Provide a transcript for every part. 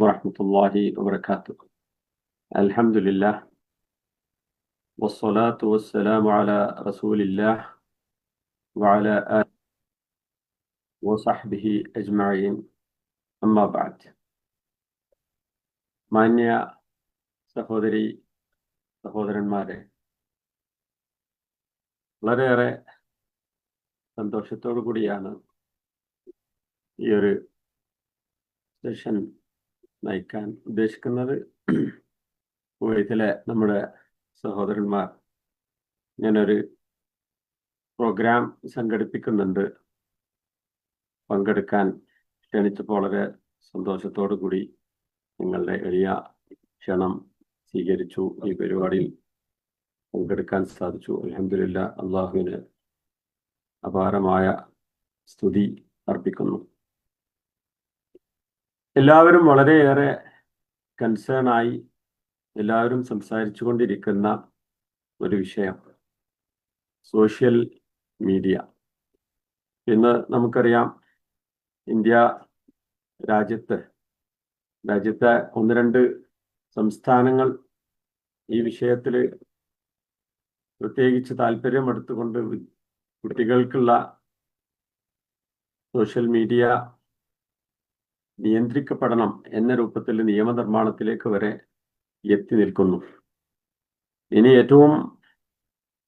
ورحمة الله وبركاته. الحمد لله والصلاة والسلام على رسول الله وعلى آله وصحبه أجمعين. أما بعد. മാന്യ സഹോദരന്മാരെ, വളരെയേറെ സന്തോഷത്തോടു കൂടിയാണ് ഈ ഒരു സെഷൻ നയിക്കാൻ ഉദ്ദേശിക്കുന്നത്. കുവൈത്തിലെ നമ്മുടെ സഹോദരന്മാർ ഇങ്ങനൊരു പ്രോഗ്രാം സംഘടിപ്പിക്കുന്നുണ്ട്. പങ്കെടുക്കാൻ ക്ഷണിച്ചപ്പോൾ വളരെ സന്തോഷത്തോടു കൂടി നിങ്ങളുടെ എളിയ ക്ഷണം സ്വീകരിച്ചു. ഈ പരിപാടിയിൽ പങ്കെടുക്കാൻ സാധിച്ചു. അൽഹംദുലില്ലാ, അള്ളാഹുവിന് അപാരമായ സ്തുതി അർപ്പിക്കുന്നു. എല്ലാവരും വളരെയേറെ കൺസേൺ ആയി എല്ലാവരും സംസാരിച്ചു കൊണ്ടിരിക്കുന്ന ഒരു വിഷയം സോഷ്യൽ മീഡിയ. ഇന്ന് നമുക്കറിയാം, ഇന്ത്യ രാജ്യത്തെ ഒന്ന് രണ്ട് സംസ്ഥാനങ്ങൾ ഈ വിഷയത്തിൽ പ്രത്യേകിച്ച് താല്പര്യമെടുത്തുകൊണ്ട് കുട്ടികൾക്കുള്ള സോഷ്യൽ മീഡിയ നിയന്ത്രിക്കപ്പെടണം എന്ന രൂപത്തിൽ നിയമനിർമ്മാണത്തിലേക്ക് വരെ എത്തി നിൽക്കുന്നു. ഇനി ഏറ്റവും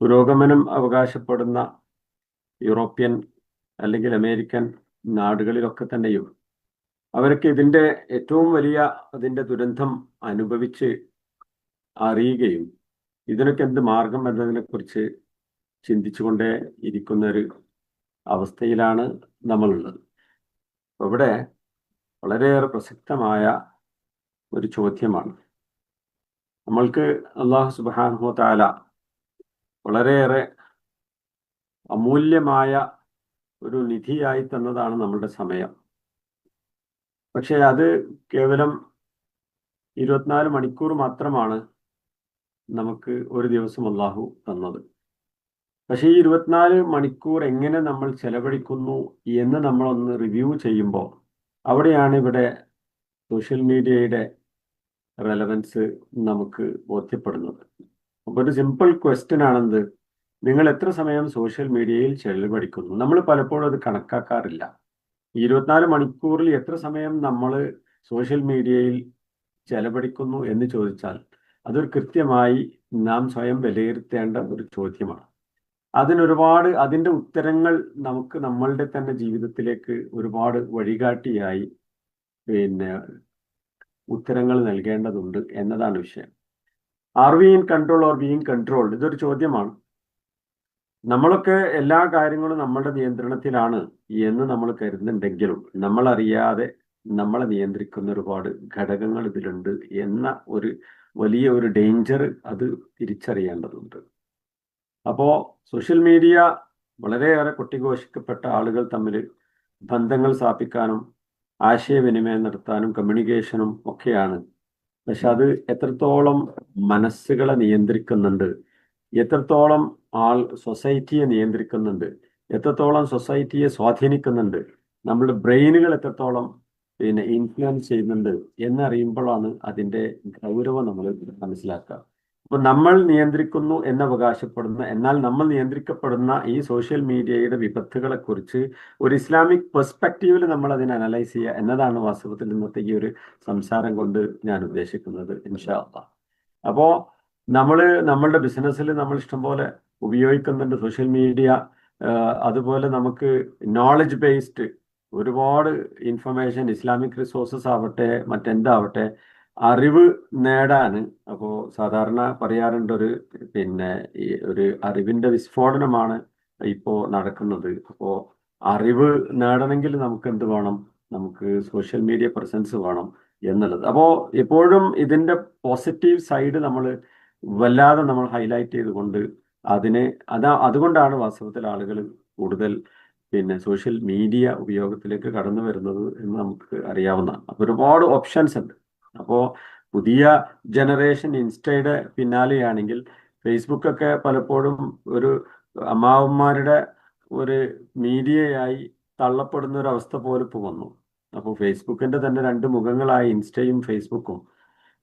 പുരോഗമനം അവകാശപ്പെടുന്ന യൂറോപ്യൻ അല്ലെങ്കിൽ അമേരിക്കൻ നാടുകളിലൊക്കെ തന്നെയും അവർക്ക് ഇതിൻ്റെ ഏറ്റവും വലിയ അതിൻ്റെ ദുരന്തം അനുഭവിച്ച് അറിയുകയും ഇതിനൊക്കെ എന്ത് മാർഗം എന്നതിനെക്കുറിച്ച് ചിന്തിച്ചുകൊണ്ടേ ഇരിക്കുന്ന ഒരു അവസ്ഥയിലാണ് നമ്മളുള്ളത്. ഇവിടെ വളരെയേറെ പ്രസക്തമായ ഒരു ചോദ്യമാണ്. നമ്മൾക്ക് അല്ലാഹു സുബ്ഹാനഹു വ തആല വളരെയേറെ അമൂല്യമായ ഒരു നിധിയായി തന്നതാണ് നമ്മളുടെ സമയം. പക്ഷേ അത് കേവലം 24 മണിക്കൂർ മാത്രമാണ് നമുക്ക് ഒരു ദിവസം അല്ലാഹു തന്നത്. പക്ഷേ ഈ 24 മണിക്കൂർ എങ്ങനെ നമ്മൾ ചെലവഴിക്കുന്നു എന്ന് നമ്മളൊന്ന് റിവ്യൂ ചെയ്യുമ്പോൾ അവിടെയാണ് ഇവിടെ സോഷ്യൽ മീഡിയയുടെ റെലവൻസ് നമുക്ക് ബോധ്യപ്പെടുന്നത്. അപ്പോൾ ഒരു സിമ്പിൾ ക്വസ്റ്റ്യൻ ആണെന്ത്, നിങ്ങൾ എത്ര സമയം സോഷ്യൽ മീഡിയയിൽ ചെലവഴിക്കുന്നു? നമ്മൾ പലപ്പോഴും അത് കണക്കാക്കാറില്ല. 24 മണിക്കൂറിൽ എത്ര സമയം നമ്മൾ സോഷ്യൽ മീഡിയയിൽ ചെലവഴിക്കുന്നു എന്ന് ചോദിച്ചാൽ അതൊരു കൃത്യമായി നാം സ്വയം വിലയിരുത്തേണ്ട ഒരു ചോദ്യമാണ്. അതിൻ്റെ ഉത്തരങ്ങൾ നമുക്ക് നമ്മളുടെ തന്നെ ജീവിതത്തിലേക്ക് ഒരുപാട് വഴികാട്ടിയായി ഉത്തരങ്ങൾ നൽകേണ്ടതുണ്ട് എന്നതാണ് വിഷയം. Are we in control or being controlled? ഇതൊരു ചോദ്യമാണ്. നമ്മളൊക്കെ എല്ലാ കാര്യങ്ങളും നമ്മളുടെ നിയന്ത്രണത്തിലാണ് എന്ന് നമ്മൾ കരുതുന്നുണ്ടെങ്കിലും നമ്മളറിയാതെ നമ്മളെ നിയന്ത്രിക്കുന്ന ഒരുപാട് ഘടകങ്ങൾ ഇതിലുണ്ട് എന്ന ഒരു വലിയ ഒരു ഡേഞ്ചർ അത് തിരിച്ചറിയേണ്ടതുണ്ട്. അപ്പോൾ സോഷ്യൽ മീഡിയ വളരെയേറെ കൊട്ടിഘോഷിക്കപ്പെട്ട ആളുകൾ തമ്മിൽ ബന്ധങ്ങൾ സ്ഥാപിക്കാനും ആശയവിനിമയം നടത്താനും കമ്മ്യൂണിക്കേഷനും ഒക്കെയാണ്. പക്ഷെ അത് എത്രത്തോളം മനസ്സുകളെ നിയന്ത്രിക്കുന്നുണ്ട്, എത്രത്തോളം സൊസൈറ്റിയെ നിയന്ത്രിക്കുന്നുണ്ട്, എത്രത്തോളം സൊസൈറ്റിയെ സ്വാധീനിക്കുന്നുണ്ട്, നമ്മുടെ ബ്രെയിനുകൾ എത്രത്തോളം ഇൻഫ്ലുവൻസ് ചെയ്യുന്നുണ്ട് എന്നറിയുമ്പോഴാണ് അതിൻ്റെ ഗൗരവം നമ്മൾ മനസ്സിലാക്കുക. അപ്പോൾ നമ്മൾ നിയന്ത്രിക്കുന്നു എന്നവകാശപ്പെടുന്ന, എന്നാൽ നമ്മൾ നിയന്ത്രിക്കപ്പെടുന്ന ഈ സോഷ്യൽ മീഡിയയുടെ വിപത്തുകളെ കുറിച്ച് ഒരു ഇസ്ലാമിക് പെർസ്പെക്റ്റീവിൽ നമ്മൾ അതിനെ അനലൈസ് ചെയ്യുക എന്നതാണ് വാസ്തവത്തിൽ ഇന്നത്തെ ഈ ഒരു സംസാരം കൊണ്ട് ഞാൻ ഉദ്ദേശിക്കുന്നത്, ഇൻഷാ അല്ലാഹ്. അപ്പോൾ നമ്മളുടെ ബിസിനസ്സിൽ നമ്മൾ ഇഷ്ടംപോലെ ഉപയോഗിക്കുന്നുണ്ട് സോഷ്യൽ മീഡിയ. അതുപോലെ നമുക്ക് നോളജ് ബേസ്ഡ് ഒരുപാട് ഇൻഫർമേഷൻ, ഇസ്ലാമിക് റിസോഴ്സസ് ആവട്ടെ മറ്റെന്താവട്ടെ, അറിവ് നേടാൻ. അപ്പോൾ സാധാരണ പറയാറുണ്ട് ഒരു അറിവിൻ്റെ വിസ്ഫോടനമാണ് ഇപ്പോൾ നടക്കുന്നത്. അപ്പോൾ അറിവ് നേടണമെങ്കിൽ നമുക്ക് എന്ത് വേണം? നമുക്ക് സോഷ്യൽ മീഡിയ പ്രസൻസ് വേണം എന്നുള്ളത്. അപ്പോൾ എപ്പോഴും ഇതിൻ്റെ പോസിറ്റീവ് സൈഡ് നമ്മൾ വല്ലാതെ നമ്മൾ ഹൈലൈറ്റ് ചെയ്തുകൊണ്ട് അതുകൊണ്ടാണ് വാസ്തവത്തിൽ ആളുകൾ കൂടുതൽ സോഷ്യൽ മീഡിയ ഉപയോഗത്തിലേക്ക് കടന്നു വരുന്നത് എന്ന് നമുക്ക് അറിയാവുന്നതാണ്. അപ്പോൾ ഒരുപാട് ഓപ്ഷൻസ് ഉണ്ട്. അപ്പോൾ പുതിയ ജനറേഷൻ ഇൻസ്റ്റയുടെ പിന്നാലെയാണെങ്കിൽ ഫേസ്ബുക്കൊക്കെ പലപ്പോഴും ഒരു അമ്മാവന്മാരുടെ ഒരു മീഡിയയായി തള്ളപ്പെടുന്ന ഒരു അവസ്ഥ പോലെ ഇപ്പോൾ വന്നു. അപ്പോൾ ഫേസ്ബുക്കിന്റെ തന്നെ രണ്ട് മുഖങ്ങളായി ഇൻസ്റ്റയും ഫേസ്ബുക്കും.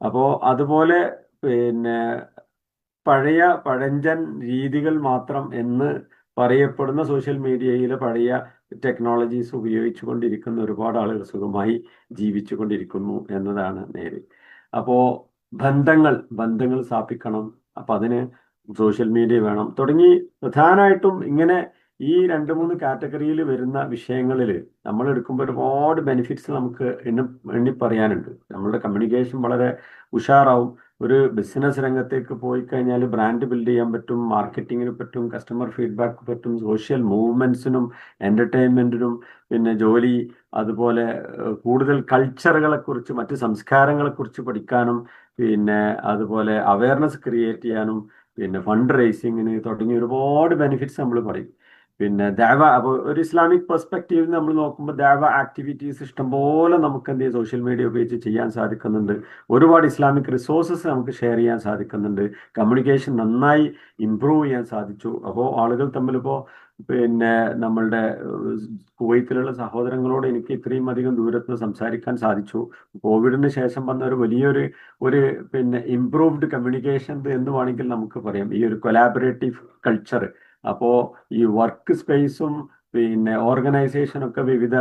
അപ്പോൾ അതുപോലെ പിന്നെ പഴയ പഴഞ്ചൻ രീതികൾ മാത്രം എന്ന് പറയപ്പെടുന്ന സോഷ്യൽ മീഡിയയിലെ പഴയ ടെക്നോളജീസ് ഉപയോഗിച്ചു കൊണ്ടിരിക്കുന്ന ഒരുപാട് ആളുകൾ സുഖമായി ജീവിച്ചു കൊണ്ടിരിക്കുന്നു എന്നതാണ് നേര്. അപ്പോ ബന്ധങ്ങൾ സ്ഥാപിക്കണം. അപ്പൊ അതിന് സോഷ്യൽ മീഡിയ വേണം തുടങ്ങി പ്രധാനമായിട്ടും ഇങ്ങനെ ഈ രണ്ട് മൂന്ന് കാറ്റഗറിയിൽ വരുന്ന വിഷയങ്ങളിൽ നമ്മൾ എടുക്കുമ്പോൾ ഒരുപാട് ബെനിഫിറ്റ്സ് നമുക്ക് എണ്ണി പറയാനുണ്ട്. നമ്മളുടെ കമ്മ്യൂണിക്കേഷൻ വളരെ ഉഷാറാവും. ഒരു ബിസിനസ് രംഗത്തേക്ക് പോയി കഴിഞ്ഞാൽ ബ്രാൻഡ് ബിൽഡ് ചെയ്യാൻ പറ്റും, മാർക്കറ്റിങ്ങിന് പറ്റും, കസ്റ്റമർ ഫീഡ്ബാക്ക് പറ്റും, സോഷ്യൽ മൂവ്മെന്റ്സിനും എന്റർടൈൻമെന്റിനും, പിന്നെ ജോലി, അതുപോലെ കൂടുതൽ കൾച്ചറുകളെ കുറിച്ച് മറ്റ് സംസ്കാരങ്ങളെ കുറിച്ച് പഠിക്കാനും, പിന്നെ അതുപോലെ അവയർനെസ് ക്രിയേറ്റ് ചെയ്യാനും, പിന്നെ ഫണ്ട് റേസിങ്ങിന് തുടങ്ങിയ ഒരുപാട് ബെനിഫിറ്റ്സ് നമ്മൾ പറയും. പിന്നെ അപ്പോൾ ഒരു ഇസ്ലാമിക് പെർസ്പെക്റ്റീവിൽ നമ്മൾ നോക്കുമ്പോൾ ആക്ടിവിറ്റീസ് ഇഷ്ടംപോലെ നമുക്ക് എന്ത് ചെയ്യും സോഷ്യൽ മീഡിയ ഉപയോഗിച്ച് ചെയ്യാൻ സാധിക്കുന്നുണ്ട്. ഒരുപാട് ഇസ്ലാമിക് റിസോഴ്സസ് നമുക്ക് ഷെയർ ചെയ്യാൻ സാധിക്കുന്നുണ്ട്. കമ്മ്യൂണിക്കേഷൻ നന്നായി ഇമ്പ്രൂവ് ചെയ്യാൻ സാധിച്ചു. അപ്പോൾ ആളുകൾ തമ്മിലിപ്പോൾ പിന്നെ നമ്മളുടെ കുവൈത്തിലുള്ള സഹോദരങ്ങളോട് എനിക്ക് ഇത്രയും അധികം ദൂരത്ത് സംസാരിക്കാൻ സാധിച്ചു. കോവിഡിന് ശേഷം വന്ന ഒരു വലിയൊരു പിന്നെ ഇംപ്രൂവ്ഡ് കമ്മ്യൂണിക്കേഷൻ എന്ന് വേണമെങ്കിൽ നമുക്ക് പറയാം. ഈ ഒരു കൊലാബറേറ്റീവ് കൾച്ചർ. അപ്പോൾ ഈ വർക്ക് സ്പേസും പിന്നെ ഓർഗനൈസേഷനൊക്കെ വിവിധ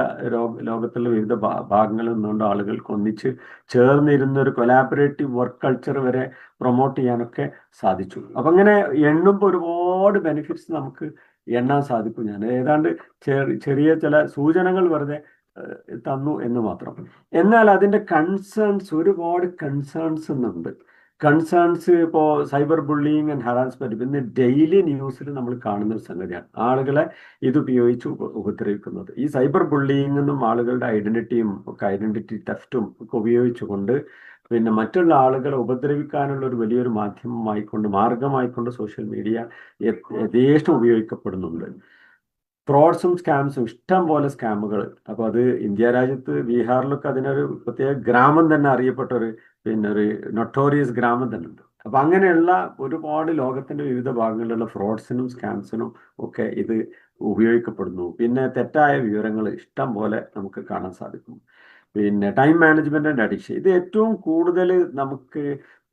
ലോകത്തുള്ള വിവിധ ഭാഗങ്ങളിൽ നിന്നുകൊണ്ട് ആളുകൾക്ക് ഒന്നിച്ച് ചേർന്നിരുന്ന ഒരു കൊലാബറേറ്റീവ് വർക്ക് കൾച്ചർ വരെ പ്രൊമോട്ട് ചെയ്യാനൊക്കെ സാധിച്ചു. അപ്പം അങ്ങനെ എണ്ണുമ്പോൾ ഒരുപാട് ബെനിഫിറ്റ്സ് നമുക്ക് എണ്ണാൻ സാധിക്കും. ഞാൻ ഏതാണ്ട് ചെറിയ ചില സൂചനകൾ വെറുതെ തന്നു എന്ന് മാത്രം. എന്നാൽ അതിൻ്റെ ഒരുപാട് കൺസേൺസ് ഉണ്ട്. കൺസേൺസ് ഇപ്പോൾ സൈബർ ബുള്ളിങ് ആൻഡ് ഹറാസ്മെന്റ് ഇന്ന് ഡെയിലി ന്യൂസിൽ നമ്മൾ കാണുന്ന ഒരു സംഗതിയാണ്. ആളുകളെ ഇത് ഉപയോഗിച്ച് ഉപദ്രവിക്കുന്നത്. ഈ സൈബർ ബുള്ളിങ്ങും ആളുകളുടെ ഐഡന്റിറ്റി തെഫ്റ്റും ഒക്കെ ഉപയോഗിച്ചുകൊണ്ട് പിന്നെ മറ്റുള്ള ആളുകളെ ഉപദ്രവിക്കാനുള്ള ഒരു വലിയൊരു മാർഗമായിക്കൊണ്ട് സോഷ്യൽ മീഡിയ യഥേഷ്ടം ഉപയോഗിക്കപ്പെടുന്നുണ്ട്. ഫ്രോഡ്സും സ്കാംസും ഇഷ്ടം പോലെ സ്കാമുകൾ. അപ്പോൾ അത് ഇന്ത്യ രാജ്യത്ത് ബീഹാറിലൊക്കെ അതിനൊരു പ്രത്യേക ഗ്രാമം തന്നെ അറിയപ്പെട്ട ഒരു നൊട്ടോറിയസ് ഗ്രാമം തന്നെ ഉണ്ട്. അപ്പൊ അങ്ങനെയുള്ള ഒരുപാട് ലോകത്തിന്റെ വിവിധ ഭാഗങ്ങളിലുള്ള ഫ്രോഡ്സിനും സ്കാംസിനും ഒക്കെ ഇത് ഉപയോഗിക്കപ്പെടുന്നു. പിന്നെ തെറ്റായ വിവരങ്ങൾ ഇഷ്ടം പോലെ നമുക്ക് കാണാൻ സാധിക്കും. പിന്നെ ടൈം മാനേജ്മെന്റ് ആൻഡ് അഡിക്ഷൻ, ഇത് ഏറ്റവും കൂടുതൽ നമുക്ക്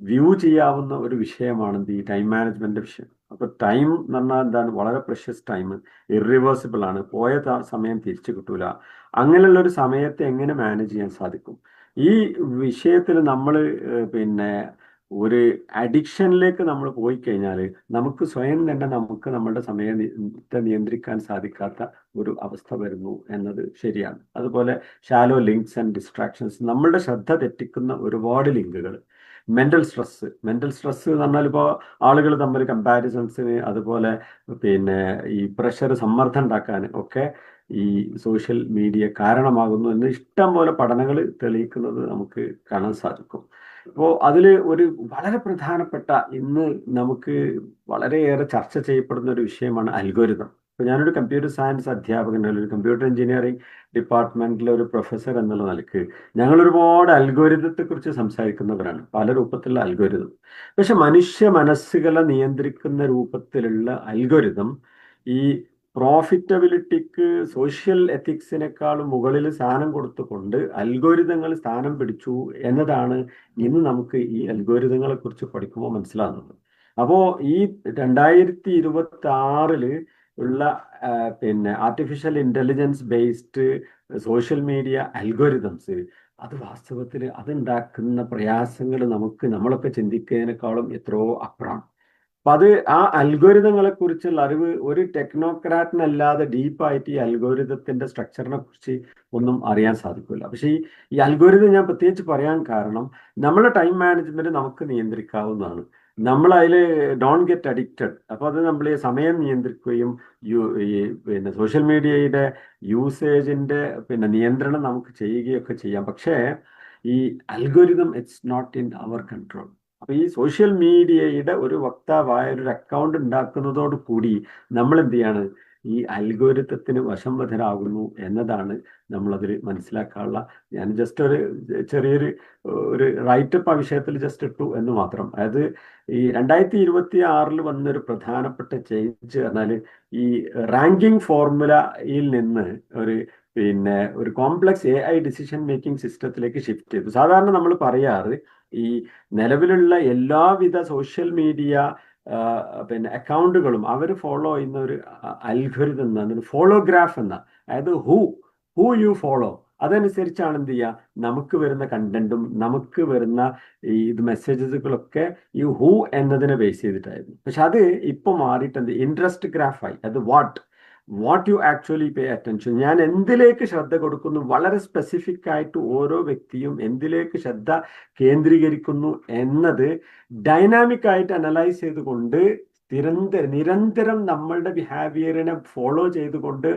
വ്യൂ ചെയ്യാവുന്ന ഒരു വിഷയമാണ് ഈ ടൈം മാനേജ്മെന്റ് വിഷയം. അപ്പൊ ടൈം എന്ന് പറഞ്ഞാൽ എന്താണ്? വളരെ പ്രഷ്യസ് ടൈം, ഇറിവേഴ്സിബിൾ ആണ്. പോയ സമയം തിരിച്ചു കിട്ടൂല. അങ്ങനെയുള്ള ഒരു സമയത്തെ എങ്ങനെ മാനേജ് ചെയ്യാൻ സാധിക്കും? ഈ വിഷയത്തിൽ നമ്മൾ പിന്നെ ഒരു അഡിക്ഷനിലേക്ക് നമ്മൾ പോയി കഴിഞ്ഞാൽ നമുക്ക് സ്വയം തന്നെ നമ്മളുടെ സമയത്തെ നിയന്ത്രിക്കാൻ സാധിക്കാത്ത ഒരു അവസ്ഥ വരുന്നു എന്നത് ശരിയാണ്. അതുപോലെ ഷാലോ ലിങ്ക്സ് ആൻഡ് ഡിസ്ട്രാക്ഷൻസ്, നമ്മളുടെ ശ്രദ്ധ തെറ്റിക്കുന്ന ഒരുപാട് ലിങ്കുകൾ. മെന്റൽ സ്ട്രെസ് എന്ന് പറഞ്ഞാൽ ഇപ്പോൾ ആളുകൾ തമ്മിൽ കമ്പാരിസൺസിന്, അതുപോലെ പിന്നെ ഈ പ്രഷർ, സമ്മർദ്ദം ഉണ്ടാക്കാൻ ഒക്കെ ഈ സോഷ്യൽ മീഡിയ കാരണമാകുന്നു എന്ന് ഇഷ്ടം പോലെ പഠനങ്ങൾ തെളിയിക്കുന്നത് നമുക്ക് കാണാൻ സാധിക്കും. അപ്പോൾ അതിൽ ഒരു വളരെ പ്രധാനപ്പെട്ട ഇന്ന് നമുക്ക് വളരെയേറെ ചർച്ച ചെയ്യപ്പെടുന്ന ഒരു വിഷയമാണ് അൽഗോരിതം. ഇപ്പോൾ ഞാനൊരു കമ്പ്യൂട്ടർ സയൻസ് അധ്യാപകൻ, ഒരു കമ്പ്യൂട്ടർ എഞ്ചിനീയറിംഗ് ഡിപ്പാർട്ട്മെന്റിലെ ഒരു പ്രൊഫസർ എന്നുള്ള നിലയ്ക്ക് ഞങ്ങൾ ഒരുപാട് അൽഗോരിതത്തെ കുറിച്ച് സംസാരിക്കുന്നവരാണ്, പല രൂപത്തിലുള്ള അൽഗോരിതം. പക്ഷെ മനുഷ്യ മനസ്സുകളെ നിയന്ത്രിക്കുന്ന രൂപത്തിലുള്ള അൽഗോരിതം ഈ പ്രോഫിറ്റബിലിറ്റിക്ക്, സോഷ്യൽ എത്തിക്സിനേക്കാളും മുകളിൽ സ്ഥാനം കൊടുത്തുകൊണ്ട് അൽഗോരിതങ്ങൾ സ്ഥാനം പിടിച്ചു എന്നതാണ് ഇന്ന് നമുക്ക് ഈ അൽഗോരിതങ്ങളെ കുറിച്ച് പഠിക്കുമ്പോൾ മനസ്സിലാകുന്നത്. അപ്പോൾ ഈ 2026 ഉള്ള പിന്നെ artificial intelligence based social media algorithms, അത് വാസ്തവത്തിൽ അതുണ്ടാക്കുന്ന പ്രയാസങ്ങൾ നമ്മളൊക്കെ ചിന്തിക്കുന്നതിനേക്കാളും എത്രയോ അപ്പുറമാണ്. അപ്പൊ അത് ആ അൽഗോരിതങ്ങളെ കുറിച്ചുള്ള അറിവ് ഒരു ടെക്നോക്രാറ്റിനല്ലാതെ ഡീപ്പായിട്ട് ഈ അൽഗോരിതത്തിന്റെ സ്ട്രക്ചറിനെ കുറിച്ച് ഒന്നും അറിയാൻ സാധിക്കില്ല. പക്ഷേ ഈ അൽഗോരിതം ഞാൻ പ്രത്യേകിച്ച് പറയാൻ കാരണം, നമ്മളെ ടൈം മാനേജ്മെന്റ് നമുക്ക് നിയന്ത്രിക്കാവുന്നതാണ്. നമ്മൾ അതിൽ ഡോണ്ട് ഗെറ്റ് അഡിക്റ്റഡ്. അപ്പൊ അത് നമ്മൾ ഈ സമയം നിയന്ത്രിക്കുകയും ഈ പിന്നെ സോഷ്യൽ മീഡിയയുടെ യൂസേജിന്റെ പിന്നെ നിയന്ത്രണം നമുക്ക് ചെയ്യുകയൊക്കെ ചെയ്യാം. പക്ഷേ ഈ algorithm it's not in our control. അപ്പൊ ഈ സോഷ്യൽ മീഡിയയുടെ ഒരു വക്താവായ ഒരു അക്കൗണ്ട് ഉണ്ടാക്കുന്നതോട് കൂടി നമ്മൾ എന്ത് ചെയ്യാണ്? ഈ അൽഗോരിതത്തിന് വശംവദരാകുന്നു എന്നതാണ് നമ്മളതിൽ മനസ്സിലാക്കാനുള്ള. ഞാൻ ജസ്റ്റ് ചെറിയൊരു റൈറ്റപ്പ് ആ വിഷയത്തിൽ ജസ്റ്റ് ഇട്ടു എന്ന് മാത്രം. അതായത് ഈ 2026 വന്നൊരു പ്രധാനപ്പെട്ട ചേഞ്ച് പറഞ്ഞാൽ ഈ റാങ്കിങ് ഫോർമുലയിൽ നിന്ന് പിന്നെ ഒരു കോംപ്ലക്സ് AI ഡിസിഷൻ മേക്കിംഗ് സിസ്റ്റത്തിലേക്ക് ഷിഫ്റ്റ് ചെയ്തു. സാധാരണ നമ്മൾ പറയാറ് ഈ നിലവിലുള്ള എല്ലാവിധ സോഷ്യൽ മീഡിയ പിന്നെ അക്കൗണ്ടുകളും അവർ ഫോളോ ചെയ്യുന്ന ഒരു അൽഗോരിതം എന്നാണ് ഫോളോഗ്രാഫ് എന്ന, അതായത് ഹൂ യു ഫോളോ അതനുസരിച്ചാണ് എന്ത് ചെയ്യുക, നമുക്ക് വരുന്ന കണ്ടന്റും നമുക്ക് വരുന്ന ഈ മെസ്സേജസുകളൊക്കെ ഈ ഹൂ എന്നതിനെ ബേസ് ചെയ്തിട്ടായിരുന്നു. പക്ഷെ അത് ഇപ്പൊ മാറിയിട്ട് എന്ത് ഇൻട്രസ്റ്റ് ഗ്രാഫായി. അത് what you actually pay attention, ഞാൻ എന്തിലേക്ക് ശ്രദ്ധ കൊടുക്കുന്നു, വളരെ സ്പെസിഫിക് ആയിട്ട് ഓരോ വ്യക്തിയും എന്തിലേക്ക് ശ്രദ്ധ കേന്ദ്രീകരിക്കുന്നു എന്നത് ഡൈനാമിക് ആയിട്ട് അനലൈസ് ചെയ്തുകൊണ്ട് നിരന്തരം നമ്മളുടെ ബിഹേവിയറിനെ ഫോളോ ചെയ്തുകൊണ്ട്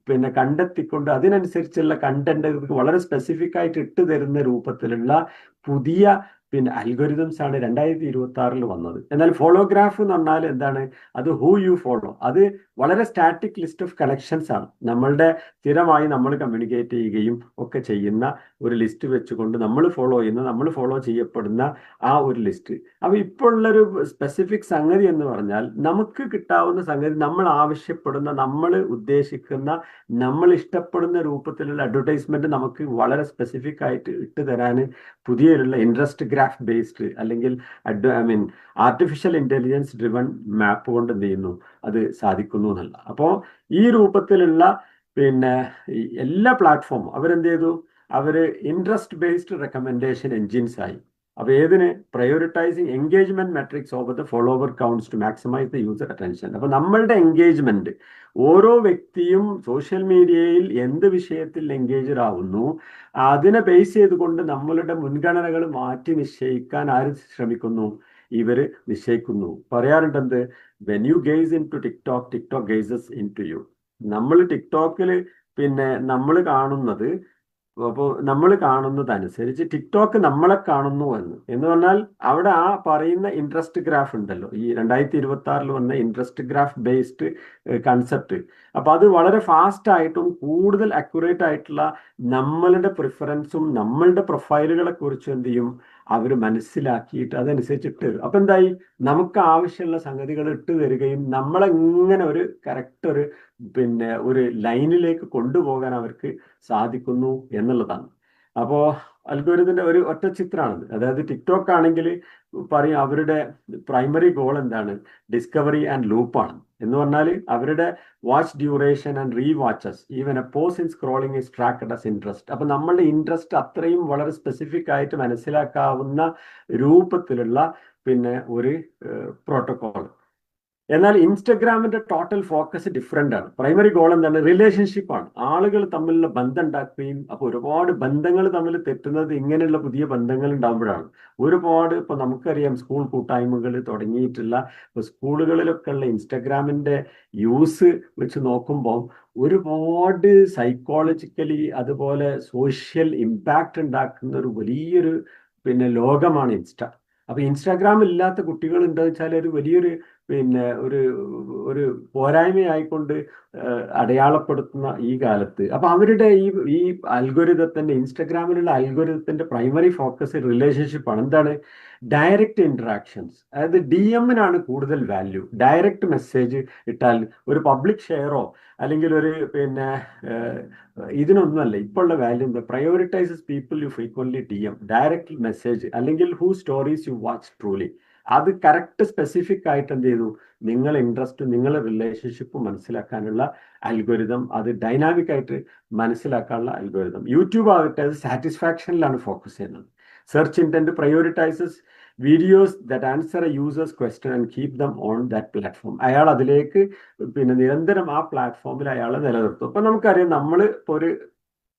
പിന്നെ കണ്ടെത്തിക്കൊണ്ട് അതിനനുസരിച്ചുള്ള കണ്ടന്റ് വളരെ സ്പെസിഫിക് ആയിട്ട് ഇട്ട് തരുന്ന രൂപത്തിലുള്ള പുതിയ പിന്നെ അൽഗോരിതംസ് ആണ് 2026 വന്നത്. എന്നാൽ ഫോളോഗ്രാഫ് എന്ന് പറഞ്ഞാൽ എന്താണ്, അത് ഹൂ യു ഫോളോ, അത് വളരെ സ്റ്റാറ്റിക് ലിസ്റ്റ് ഓഫ് കണക്ഷൻസ് ആണ്. നമ്മളുടെ സ്ഥിരമായി നമ്മൾ കമ്മ്യൂണിക്കേറ്റ് ചെയ്യുകയും ഒക്കെ ചെയ്യുന്ന ഒരു ലിസ്റ്റ് വെച്ചുകൊണ്ട് നമ്മൾ ഫോളോ ചെയ്യപ്പെടുന്ന ആ ഒരു ലിസ്റ്റ്. അപ്പൊ ഇപ്പോൾ ഉള്ളൊരു സ്പെസിഫിക് സംഗതി എന്ന് പറഞ്ഞാൽ നമുക്ക് കിട്ടാവുന്ന സംഗതി, നമ്മൾ ആവശ്യപ്പെടുന്ന, നമ്മൾ ഉദ്ദേശിക്കുന്ന, നമ്മൾ ഇഷ്ടപ്പെടുന്ന രൂപത്തിലുള്ള അഡ്വർടൈസ്മെന്റ് നമുക്ക് വളരെ സ്പെസിഫിക് ആയിട്ട് ഇട്ട് തരാൻ പുതിയുള്ള ഇൻട്രസ്റ്റ് ഗ്രാഫ് ബേസ്ഡ് അല്ലെങ്കിൽ ആർട്ടിഫിഷ്യൽ ഇന്റലിജൻസ് ഡ്രിവൺ മാപ്പ് കൊണ്ട് എന്ത് ചെയ്യുന്നു, അത് സാധിക്കുന്നു എന്നല്ല. അപ്പോൾ ഈ രൂപത്തിലുള്ള പിന്നെ എല്ലാ പ്ലാറ്റ്ഫോമും അവരെന്ത് ചെയ്തു, അവര് ഇൻട്രസ്റ്റ് ബേസ്ഡ് റെക്കമെൻഡേഷൻ എൻജിൻസ് ആയി. അപ്പൊ ഏതിന്, prioritising engagement metrics over the follower counts to maximise the user attention. അപ്പൊ നമ്മളുടെ എൻഗേജ്മെന്റ്, ഓരോ വ്യക്തിയും സോഷ്യൽ മീഡിയയിൽ എന്ത് വിഷയത്തിൽ എൻഗേജഡ് ആവുന്നു അതിനെ ബേസ് ചെയ്തുകൊണ്ട് നമ്മളുടെ മുൻഗണനകൾ മാറ്റി നിശ്ചയിക്കാൻ ആര് ശ്രമിക്കുന്നു, ഇവര് നിശ്ചയിക്കുന്നു. പറയാറുണ്ട് എന്ത്, when you gaze into TikTok gazes into you. നമ്മൾ ടിക്ടോക്കിൽ പിന്നെ നമ്മൾ കാണുന്നത്, അപ്പോൾ നമ്മൾ കാണുന്നതനുസരിച്ച് ടിക്ടോക്ക് നമ്മളെ കാണുന്നു എന്ന് പറഞ്ഞാൽ അവിടെ ആ പറയുന്ന ഇൻട്രസ്റ്റ് ഗ്രാഫ് ഉണ്ടല്ലോ, ഈ 2026 വന്ന ഇൻട്രസ്റ്റ് ഗ്രാഫ് ബേസ്ഡ് കൺസെപ്റ്റ്. അപ്പൊ അത് വളരെ ഫാസ്റ്റ് ആയിട്ടും കൂടുതൽ അക്യുറേറ്റ് ആയിട്ടുള്ള നമ്മളുടെ പ്രിഫറൻസും നമ്മളുടെ പ്രൊഫൈലുകളെ കുറിച്ചും എന്ത് ചെയ്യും, അവർ മനസ്സിലാക്കിയിട്ട് അതനുസരിച്ച് ഇട്ട് തരും. അപ്പൊ എന്തായി, നമുക്ക് ആവശ്യമുള്ള സംഗതികൾ ഇട്ട് തരികയും നമ്മളെങ്ങനെ ഒരു കറക്റ്റ് പിന്നെ ഒരു ലൈനിലേക്ക് കൊണ്ടുപോകാൻ അവർക്ക് സാധിക്കുന്നു എന്നുള്ളതാണ്. അപ്പോൾ അൽഗോരിതത്തിന്റെ ഒരു ഒറ്റ ചിത്രമാണത്. അതായത് ടിക്ടോക്ക് ആണെങ്കിൽ പറയും അവരുടെ പ്രൈമറി ഗോൾ എന്താണ്, ഡിസ്കവറി ആൻഡ് ലൂപ്പാണ്. എന്ന് പറഞ്ഞാൽ അവരുടെ watch duration and rewatches even a pause in scrolling is tracked as interest. അപ്പൊ നമ്മളുടെ ഇൻട്രസ്റ്റ് അത്രയും വളരെ സ്പെസിഫിക് ആയിട്ട് മനസ്സിലാക്കാവുന്ന രൂപത്തിലുള്ള പിന്നെ ഒരു പ്രോട്ടോകോൾ. എന്നാൽ ഇൻസ്റ്റഗ്രാമിന്റെ ടോട്ടൽ ഫോക്കസ് ഡിഫറെന്റ് ആണ്. പ്രൈമറി ഗോൾ എന്താണ്, റിലേഷൻഷിപ്പ് ആണ്. ആളുകൾ തമ്മിലുള്ള ബന്ധം ഉണ്ടാക്കുകയും, അപ്പോൾ ഒരുപാട് ബന്ധങ്ങൾ തമ്മിൽ തെറ്റുന്നത് ഇങ്ങനെയുള്ള പുതിയ ബന്ധങ്ങൾ ഉണ്ടാകുമ്പോഴാണ്. ഒരുപാട് ഇപ്പൊ നമുക്കറിയാം സ്കൂൾ കൂട്ടായ്മകൾ തുടങ്ങിയിട്ടുള്ള, ഇപ്പൊ സ്കൂളുകളിലൊക്കെ ഉള്ള ഇൻസ്റ്റഗ്രാമിന്റെ യൂസ് വെച്ച് നോക്കുമ്പോൾ ഒരുപാട് സൈക്കോളജിക്കലി അതുപോലെ സോഷ്യൽ ഇമ്പാക്റ്റ് ഉണ്ടാക്കുന്ന ഒരു വലിയൊരു പിന്നെ ലോകമാണ് ഇൻസ്റ്റ. അപ്പൊ ഇൻസ്റ്റാഗ്രാം ഇല്ലാത്ത കുട്ടികൾ എന്താ വെച്ചാൽ ഒരു വലിയൊരു പിന്നെ ഒരു പോരായ്മയായിക്കൊണ്ട് അടയാളപ്പെടുത്തുന്ന ഈ കാലത്ത്, അപ്പൊ അവരുടെ ഈ അൽഗോരിതത്തിന്റെ, ഇൻസ്റ്റഗ്രാമിലുള്ള അൽഗോരിതത്തിന്റെ പ്രൈമറി ഫോക്കസ് റിലേഷൻഷിപ്പാണ്. എന്താണ്, ഡയറക്റ്റ് ഇന്ററാക്ഷൻസ്. അതായത് DM-നാണ് കൂടുതൽ വാല്യൂ. ഡയറക്റ്റ് മെസ്സേജ് ഇട്ടാൽ ഒരു പബ്ലിക് ഷെയറോ അല്ലെങ്കിൽ ഒരു പിന്നെ ഇതിനൊന്നുമല്ല. ഇപ്പോൾ ഉള്ള value prioritises people you frequently DM, direct message അല്ലെങ്കിൽ who stories you watch truly. അത് കറക്റ്റ് സ്പെസിഫിക് ആയിട്ട് എന്ത് ചെയ്തു, നിങ്ങളെ ഇൻട്രസ്റ്റ്, നിങ്ങളെ റിലേഷൻഷിപ്പ് മനസ്സിലാക്കാനുള്ള അൽഗോരിതം, അത് ഡൈനാമിക് ആയിട്ട് മനസ്സിലാക്കാനുള്ള അൽഗോരിതം. യൂട്യൂബ് ആകട്ടെ അത് സാറ്റിസ്ഫാക്ഷനിലാണ് ഫോക്കസ് ചെയ്യുന്നത്. Search intent prioritises videos that answer a user's question and keep them on that platform. അയാൾ അതിലേക്ക് പിന്നെ നിരന്തരം ആ പ്ലാറ്റ്ഫോമിൽ അയാളെ നിലനിർത്തും. അപ്പൊ നമുക്കറിയാം, നമ്മൾ ഇപ്പോൾ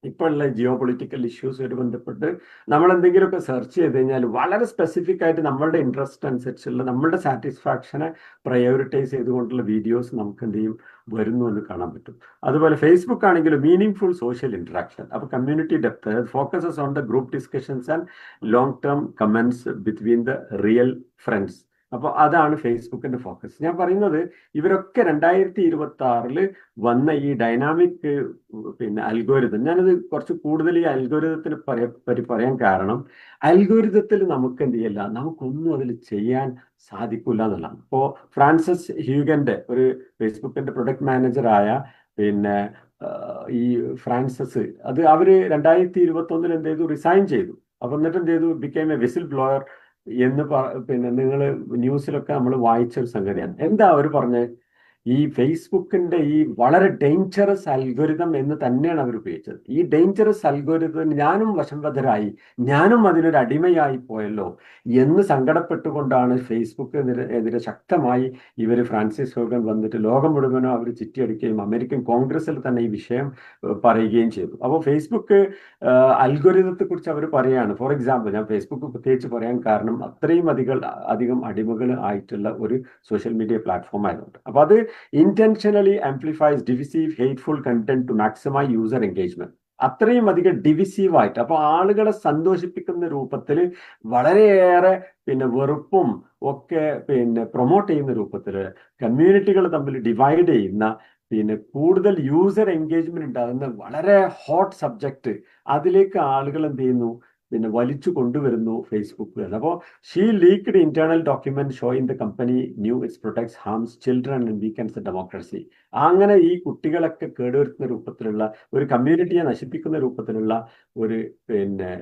ഇപ്പോൾ ഉള്ള ജിയോ പൊളിറ്റിക്കൽ ഇഷ്യൂസുമായിട്ട് ബന്ധപ്പെട്ട് നമ്മൾ എന്തെങ്കിലുമൊക്കെ സെർച്ച് ചെയ്ത് കഴിഞ്ഞാൽ വളരെ സ്പെസിഫിക് ആയിട്ട് നമ്മളുടെ ഇൻട്രസ്റ്റ് അനുസരിച്ചുള്ള നമ്മളുടെ സാറ്റിസ്ഫാക്ഷനെ പ്രയോറിറ്റൈസ് ചെയ്തുകൊണ്ടുള്ള വീഡിയോസ് നമുക്ക് എന്ത് ചെയ്യും, വരുന്നു എന്ന് കാണാൻ പറ്റും. അതുപോലെ ഫേസ്ബുക്ക് ആണെങ്കിലും മീനിങ് ഫുൾ സോഷ്യൽ ഇന്ററാക്ഷൻ. അപ്പോൾ community depth focuses on the group discussions and long term comments between the real friends. അപ്പോൾ അതാണ് ഫേസ്ബുക്കിന്റെ ഫോക്കസ്. ഞാൻ പറയുന്നത് ഇവരൊക്കെ 2026 വന്ന ഈ ഡൈനാമിക് പിന്നെ അൽഗോരിതം, ഞാനത് കുറച്ച് കൂടുതൽ ഈ അൽഗോരിതത്തിന് പറയാൻ കാരണം, അൽഗോരിതത്തിൽ നമുക്ക് എന്ത് ചെയ്യില്ല, നമുക്കൊന്നും അതിൽ ചെയ്യാൻ സാധിക്കില്ല എന്നുള്ളതാണ്. ഇപ്പോൾ ഫ്രാൻസിസ് ഹ്യൂഗന്റെ, ഒരു ഫേസ്ബുക്കിന്റെ പ്രൊഡക്റ്റ് മാനേജറായ പിന്നെ ഈ ഫ്രാൻസിസ് അത് അവര് 2021 എന്ത് ചെയ്തു, റിസൈൻ ചെയ്തു. അപ്പൊ എന്നിട്ട് എന്ത് ചെയ്തു, ബിക്കെയിം എ വിസിൽ ബ്ലോയർ എന്ന് പിന്നെ നിങ്ങൾ ന്യൂസിലൊക്കെ നമ്മൾ വായിച്ച ഒരു സംഗതിയാണ്. എന്താ അവർ പറഞ്ഞത്? ഈ ഫേസ്ബുക്കിന്റെ ഈ വളരെ ഡേഞ്ചറസ് അൽഗോരിതം എന്ന് തന്നെയാണ് അവർ ഉപയോഗിച്ചത്. ഈ ഡേഞ്ചറസ് അൽഗോരിതം ഞാനും വശംവദരായി, ഞാനും അതിനൊരു അടിമയായി പോയല്ലോ എന്ന് സങ്കടപ്പെട്ടുകൊണ്ടാണ് ഫേസ്ബുക്കിനെതിരെ ശക്തമായി ഫ്രാൻസിസ് ഹോഗൻ വന്നിട്ട് ലോകം മുഴുവനും അവർ ചിറ്റിയടിക്കുകയും അമേരിക്കൻ കോൺഗ്രസിൽ തന്നെ ഈ വിഷയം പറയുകയും ചെയ്തു. അപ്പോൾ ഫേസ്ബുക്ക് അൽഗോരിതത്തെ കുറിച്ച് അവർ പറയാണ്. ഫോർ എക്സാമ്പിൾ, ഞാൻ ഫേസ്ബുക്ക് പ്രത്യേകിച്ച് പറയാൻ കാരണം അത്രയും അധികം അടിമകൾ ആയിട്ടുള്ള ഒരു സോഷ്യൽ മീഡിയ പ്ലാറ്റ്ഫോം ആയതുകൊണ്ട്. അപ്പൊ അത് intentionally amplifies divisive, hateful content to maximize user engagement. അത്രയും അധികം ഡിവിസീവ് ആയിട്ട്, അപ്പൊ ആളുകളെ സന്തോഷിപ്പിക്കുന്ന രൂപത്തിൽ വളരെയേറെ വെറുപ്പും ഒക്കെ പ്രൊമോട്ട് ചെയ്യുന്ന രൂപത്തിൽ കമ്മ്യൂണിറ്റികൾ തമ്മിൽ ഡിവൈഡ് ചെയ്യുന്ന കൂടുതൽ യൂസർ എൻഗേജ്മെന്റ് ഉണ്ടാകുന്ന വളരെ ഹോട്ട് സബ്ജക്റ്റ് അതിലേക്ക് ആളുകൾ എന്ത് ചെയ്യുന്നു, വലിച്ചു കൊണ്ടുവരുന്നു ഫേസ്ബുക്ക്. അപ്പോൾ she leaked internal document showing the company knew its products harms children and weakens the democracy. അങ്ങനെ ഈ കുട്ടികളൊക്കെ കേടുവരുത്തുന്ന രൂപത്തിലുള്ള ഒരു കമ്മ്യൂണിറ്റിയെ നശിപ്പിക്കുന്ന രൂപത്തിലുള്ള ഒരു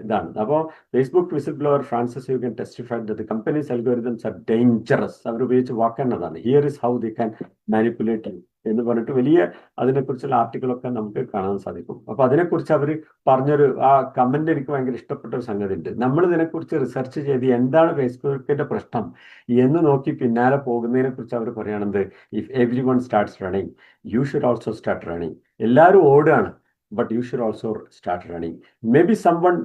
ഇതാണ്. അപ്പോൾ Facebook whistleblower Frances Haugen testified that the company's algorithms are dangerous. അവർ ഉപയോഗിച്ച് വാക്കെന്നതാണ് here is how the can manipulate you എന്ന് പറഞ്ഞിട്ട് വലിയ അതിനെക്കുറിച്ചുള്ള ആർട്ടിക്കിളൊക്കെ നമുക്ക് കാണാൻ സാധിക്കും. അപ്പൊ അതിനെക്കുറിച്ച് അവർ പറഞ്ഞൊരു ആ കമന്റ് എനിക്ക് ഭയങ്കര ഇഷ്ടപ്പെട്ട ഒരു സംഗതി ഉണ്ട്. നമ്മൾ ഇതിനെക്കുറിച്ച് റിസർച്ച് ചെയ്ത് എന്താണ് ഫേസ്ബുക്കിന്റെ പ്രശ്നം എന്ന് നോക്കി പിന്നാലെ പോകുന്നതിനെ കുറിച്ച് അവർ പറയുന്നത്, if everyone starts running you should also start running. എല്ലാവരും ഓടുകയാണ്, but you should also start running. Maybe someone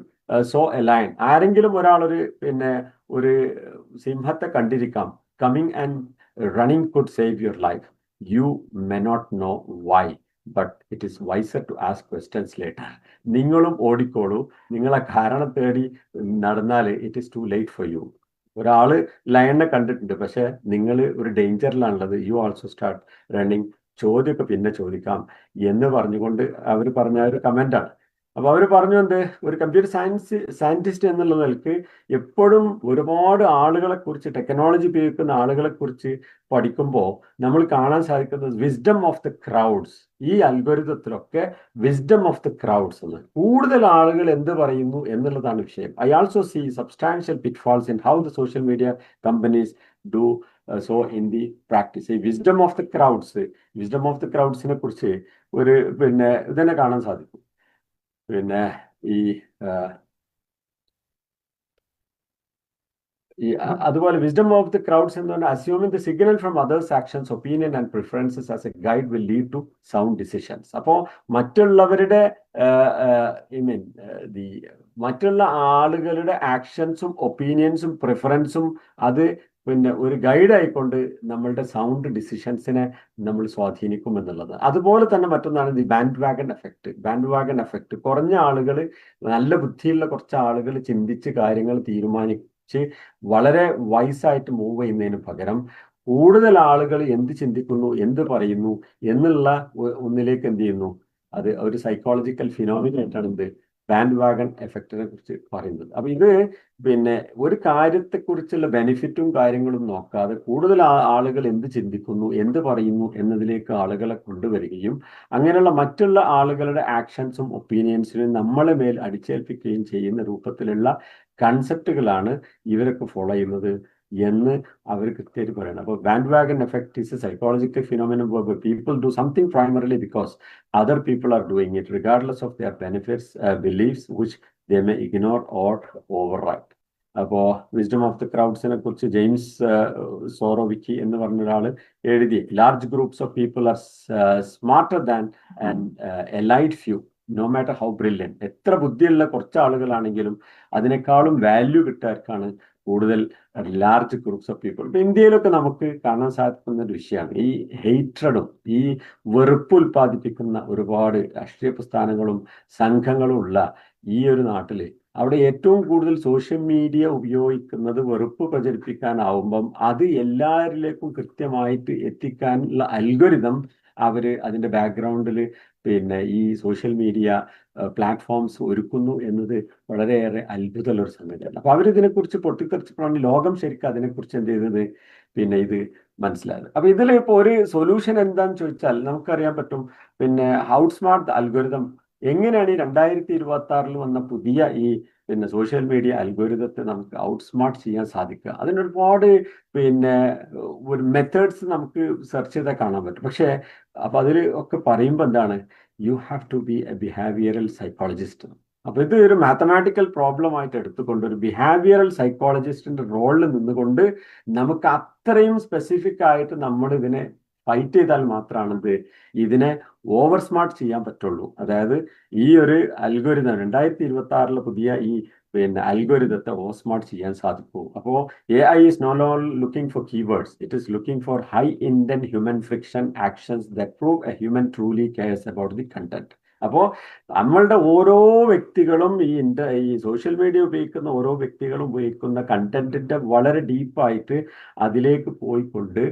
saw a lion, ആരെങ്കിലും ഒരാൾ ഒരു സിംഹത്തെ കണ്ടിരിക്കാം. Coming and running could save your life. You may not know why, but it is wiser to ask questions later. നിങ്ങളും ഓടിക്കോളൂ, നിങ്ങളെ കാരണം തേടി നടന്നാൽ it is too late for you. ഒരാള് ലയണിനെ കണ്ടിട്ടുണ്ട്, പക്ഷെ നിങ്ങൾ ഒരു ഡേഞ്ചറിലാണുള്ളത്. You also start running. ചോദ്യമൊക്കെ പിന്നെ ചോദിക്കാം എന്ന് പറഞ്ഞുകൊണ്ട് അവർ പറഞ്ഞ ഒരു കമന്റാണ്. അപ്പൊ അവർ പറഞ്ഞുകൊണ്ട് ഒരു കമ്പ്യൂട്ടർ സയന്റിസ്റ്റ് എന്നുള്ള നിലക്ക് എപ്പോഴും ഒരുപാട് ആളുകളെ കുറിച്ച്, ടെക്നോളജി ഉപയോഗിക്കുന്ന ആളുകളെ കുറിച്ച് പഠിക്കുമ്പോൾ നമ്മൾ കാണാൻ സാധിക്കുന്നത് വിസ്ഡം ഓഫ് ദ ക്രൗഡ്സ്. ഈ അൽഗോരിതത്തിലൊക്കെ വിസ്ഡം ഓഫ് ദ ക്രൗഡ്സ് എന്ന്, കൂടുതൽ ആളുകൾ എന്ത് പറയുന്നു എന്നുള്ളതാണ് വിഷയം. I also see substantial pitfalls in how the social media companies do so in the practice. ഈ വിസ്ഡം ഓഫ് ദ ക്രൗഡ്സിനെ കുറിച്ച് ഒരു ഇതന്നെ കാണാൻ സാധിക്കും. അതുപോലെ വിസ്ഡം ഓഫ് ദി ക്രൗഡ്സ് എന്ന് പറഞ്ഞാൽ assuming the signal from others actions, opinion and preferences as a guide will lead to sound decisions. അപ്പോൾ മറ്റുള്ളവരുടെ മറ്റുള്ള ആളുകളുടെ ആക്ഷൻസും ഒപ്പീനിയൻസും പ്രിഫറൻസും അത് ഒരു ഗൈഡ് ആയിക്കൊണ്ട് നമ്മളുടെ സൗണ്ട് ഡിസിഷൻസിനെ നമ്മൾ സ്വാധീനിക്കും എന്നുള്ളത്. അതുപോലെ തന്നെ മറ്റൊന്നാണ് ദി ബാൻഡ് വാഗൺ എഫക്ട്. കുറഞ്ഞ ആളുകൾ, നല്ല ബുദ്ധിയുള്ള കുറച്ച് ആളുകൾ ചിന്തിച്ച് കാര്യങ്ങൾ തീരുമാനിച്ച് വളരെ വൈസായിട്ട് മൂവ് ചെയ്യുന്നതിന് പകരം കൂടുതൽ ആളുകൾ എന്ത് ചിന്തിക്കുന്നു, എന്ത് പറയുന്നു എന്നുള്ള ഒന്നിലേക്ക് എന്ത് ചെയ്യുന്നു, അത് ഒരു സൈക്കോളജിക്കൽ ഫിനോമിനായിട്ടാണ് എന്ത് ബാൻഡ് വാഗൺ എഫക്റ്റിനെ കുറിച്ച് പറയുന്നത്. അപ്പൊ ഇത് ഒരു കാര്യത്തെക്കുറിച്ചുള്ള ബെനിഫിറ്റും കാര്യങ്ങളും നോക്കാതെ കൂടുതൽ ആളുകൾ എന്ത് ചിന്തിക്കുന്നു, എന്ത് പറയുന്നു എന്നതിലേക്ക് ആളുകളെ കൊണ്ടുവരികയും അങ്ങനെയുള്ള മറ്റുള്ള ആളുകളുടെ ആക്ഷൻസും ഒപ്പീനിയൻസിനും നമ്മളെ മേൽ അടിച്ചേൽപ്പിക്കുകയും ചെയ്യുന്ന രൂപത്തിലുള്ള കൺസെപ്റ്റുകളാണ് ഇവരൊക്കെ ഫോളോ ചെയ്യുന്നത് എന്ന് അവർ കൃത്യമായിട്ട് പറയണം. അപ്പോൾ band wagon effect is A psychological phenomenon where people do something primarily because other people are doing it regardless of their benefits, beliefs which they may ignore or override. അപ്പോൾ വിസ്ഡം ഓഫ് ദ ക്രൗഡ്സിനെ കുറിച്ച് James Surowiecki എന്ന് പറഞ്ഞ ഒരാൾ എഴുതി, large groups of people are smarter than elite few no matter how brilliant. എത്ര ബുദ്ധിയുള്ള കുറച്ച് ആളുകളാണെങ്കിലും അതിനേക്കാളും വാല്യൂ കിട്ടാർക്കാണ് കൂടുതൽ ലാർജ് ഗ്രൂപ്പ്സ് ഓഫ് പീപ്പിൾ. ഇപ്പൊ ഇന്ത്യയിലൊക്കെ നമുക്ക് കാണാൻ സാധിക്കുന്ന ഒരു വിഷയമാണ് ഈ ഹെയ്റ്റ്രഡും ഈ വെറുപ്പ് ഉൽപ്പാദിപ്പിക്കുന്ന ഒരുപാട് രാഷ്ട്രീയ പ്രസ്ഥാനങ്ങളും സംഘങ്ങളും ഉള്ള ഈ ഒരു നാട്ടില് അവിടെ ഏറ്റവും കൂടുതൽ സോഷ്യൽ മീഡിയ ഉപയോഗിക്കുന്നത് വെറുപ്പ് പ്രചരിപ്പിക്കാനാവുമ്പം അത് എല്ലാവരിലേക്കും കൃത്യമായിട്ട് എത്തിക്കാനുള്ള അൽഗോരിതം അതിന്റെ ബാക്ക്ഗ്രൗണ്ടിൽ ഈ സോഷ്യൽ മീഡിയ പ്ലാറ്റ്ഫോംസ് ഒരുക്കുന്നു എന്നത് വളരെയേറെ അത്ഭുതമുള്ള ഒരു സംഗതിയാണ്. അപ്പൊ അവരിതിനെക്കുറിച്ച് പൊട്ടിത്തെറിച്ചപ്പോഴാണ് ലോകം ശരിക്കും അതിനെക്കുറിച്ച് എന്ത് ചെയ്തത്, ഇത് മനസ്സിലായത്. അപ്പൊ ഇതിൽ ഇപ്പൊ ഒരു സൊല്യൂഷൻ എന്താന്ന് ചോദിച്ചാൽ നമുക്കറിയാൻ പറ്റും, പിന്നെ ഔട്ട്സ്മാർട്ട് അൽഗോരിതം എങ്ങനെയാണ് ഈ 2026 വന്ന പുതിയ ഈ സോഷ്യൽ മീഡിയ അൽഗോരിതത്തെ നമുക്ക് ഔട്ട്സ്മാർട്ട് ചെയ്യാൻ സാധിക്കുക. അതിനൊരുപാട് പിന്നെ ഒരു മെത്തേഡ്സ് നമുക്ക് സെർച്ച് ചെയ്താൽ കാണാൻ പറ്റും. പക്ഷേ അപ്പൊ അതിൽ ഒക്കെ പറയുമ്പോൾ എന്താണ്, you have to be a behavioural psychologist. അപ്പൊ ഇത് ഒരു മാത്തമാറ്റിക്കൽ പ്രോബ്ലം ആയിട്ട് എടുത്തുകൊണ്ട് ഒരു ബിഹേവിയറൽ സൈക്കോളജിസ്റ്റിന്റെ റോളിൽ നിന്നുകൊണ്ട് നമുക്ക് അത്രയും സ്പെസിഫിക് ആയിട്ട് നമ്മൾ ഇതിനെ ഫൈറ്റ് ചെയ്താൽ മാത്രമാണ് ഇതിനെ ഓവർ സ്മാർട്ട് ചെയ്യാൻ പറ്റുള്ളൂ. അതായത് ഈ ഒരു അൽഗോരിതം 2026 പുതിയ ഈ അൽഗോരിതത്തെ ഓവർ സ്മാർട്ട് ചെയ്യാൻ സാധിക്കൂ. അപ്പോൾ AI is no longer looking for keywords. It is looking for high intent human friction actions that prove a human truly cares about the content. അപ്പോൾ നമ്മളുടെ ഓരോ വ്യക്തികളും ഈ സോഷ്യൽ മീഡിയ ഉപയോഗിക്കുന്ന ഓരോ വ്യക്തികളും ഉപയോഗിക്കുന്ന കണ്ടന്റിന്റെ വളരെ ഡീപ്പായിട്ട് അതിലേക്ക് പോയിക്കൊണ്ട്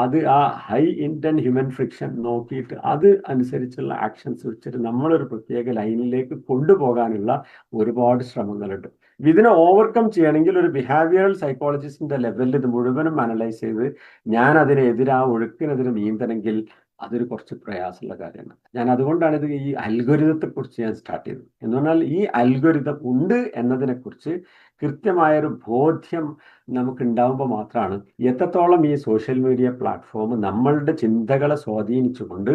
അത് ആ ഹൈ ഇന്റന്റ് ഹ്യൂമൻ ഫ്രിക്ഷൻ നോക്കിയിട്ട് അത് അനുസരിച്ചുള്ള ആക്ഷൻസ് വെച്ചിട്ട് നമ്മളൊരു പ്രത്യേക ലൈനിലേക്ക് കൊണ്ടുപോകാനുള്ള ഒരുപാട് ശ്രമങ്ങളുണ്ട്. ഇതിനെ ഓവർകം ചെയ്യണമെങ്കിൽ ഒരു ബിഹേവിയറൽ സൈക്കോളജിസ്റ്റിന്റെ ലെവലിൽ ഇത് മുഴുവനും അനലൈസ് ചെയ്ത് ഞാൻ അതിനെതിരെ ആ ഒഴുക്കിനെതിരെ നീന്തണമെങ്കിൽ അതൊരു കുറച്ച് പ്രയാസമുള്ള കാര്യമാണ്. ഞാൻ അതുകൊണ്ടാണ് ഇത് ഈ അൽഗോരിതത്തെ കുറിച്ച് ഞാൻ സ്റ്റാർട്ട് ചെയ്തത്. എന്ന് പറഞ്ഞാൽ ഈ അൽഗോരിതം ഉണ്ട് എന്നതിനെ കുറിച്ച് കൃത്യമായൊരു ബോധ്യം നമുക്ക് ഉണ്ടാവുമ്പോൾ മാത്രമാണ് എത്രത്തോളം ഈ സോഷ്യൽ മീഡിയ പ്ലാറ്റ്ഫോം നമ്മളുടെ ചിന്തകളെ സ്വാധീനിച്ചുകൊണ്ട്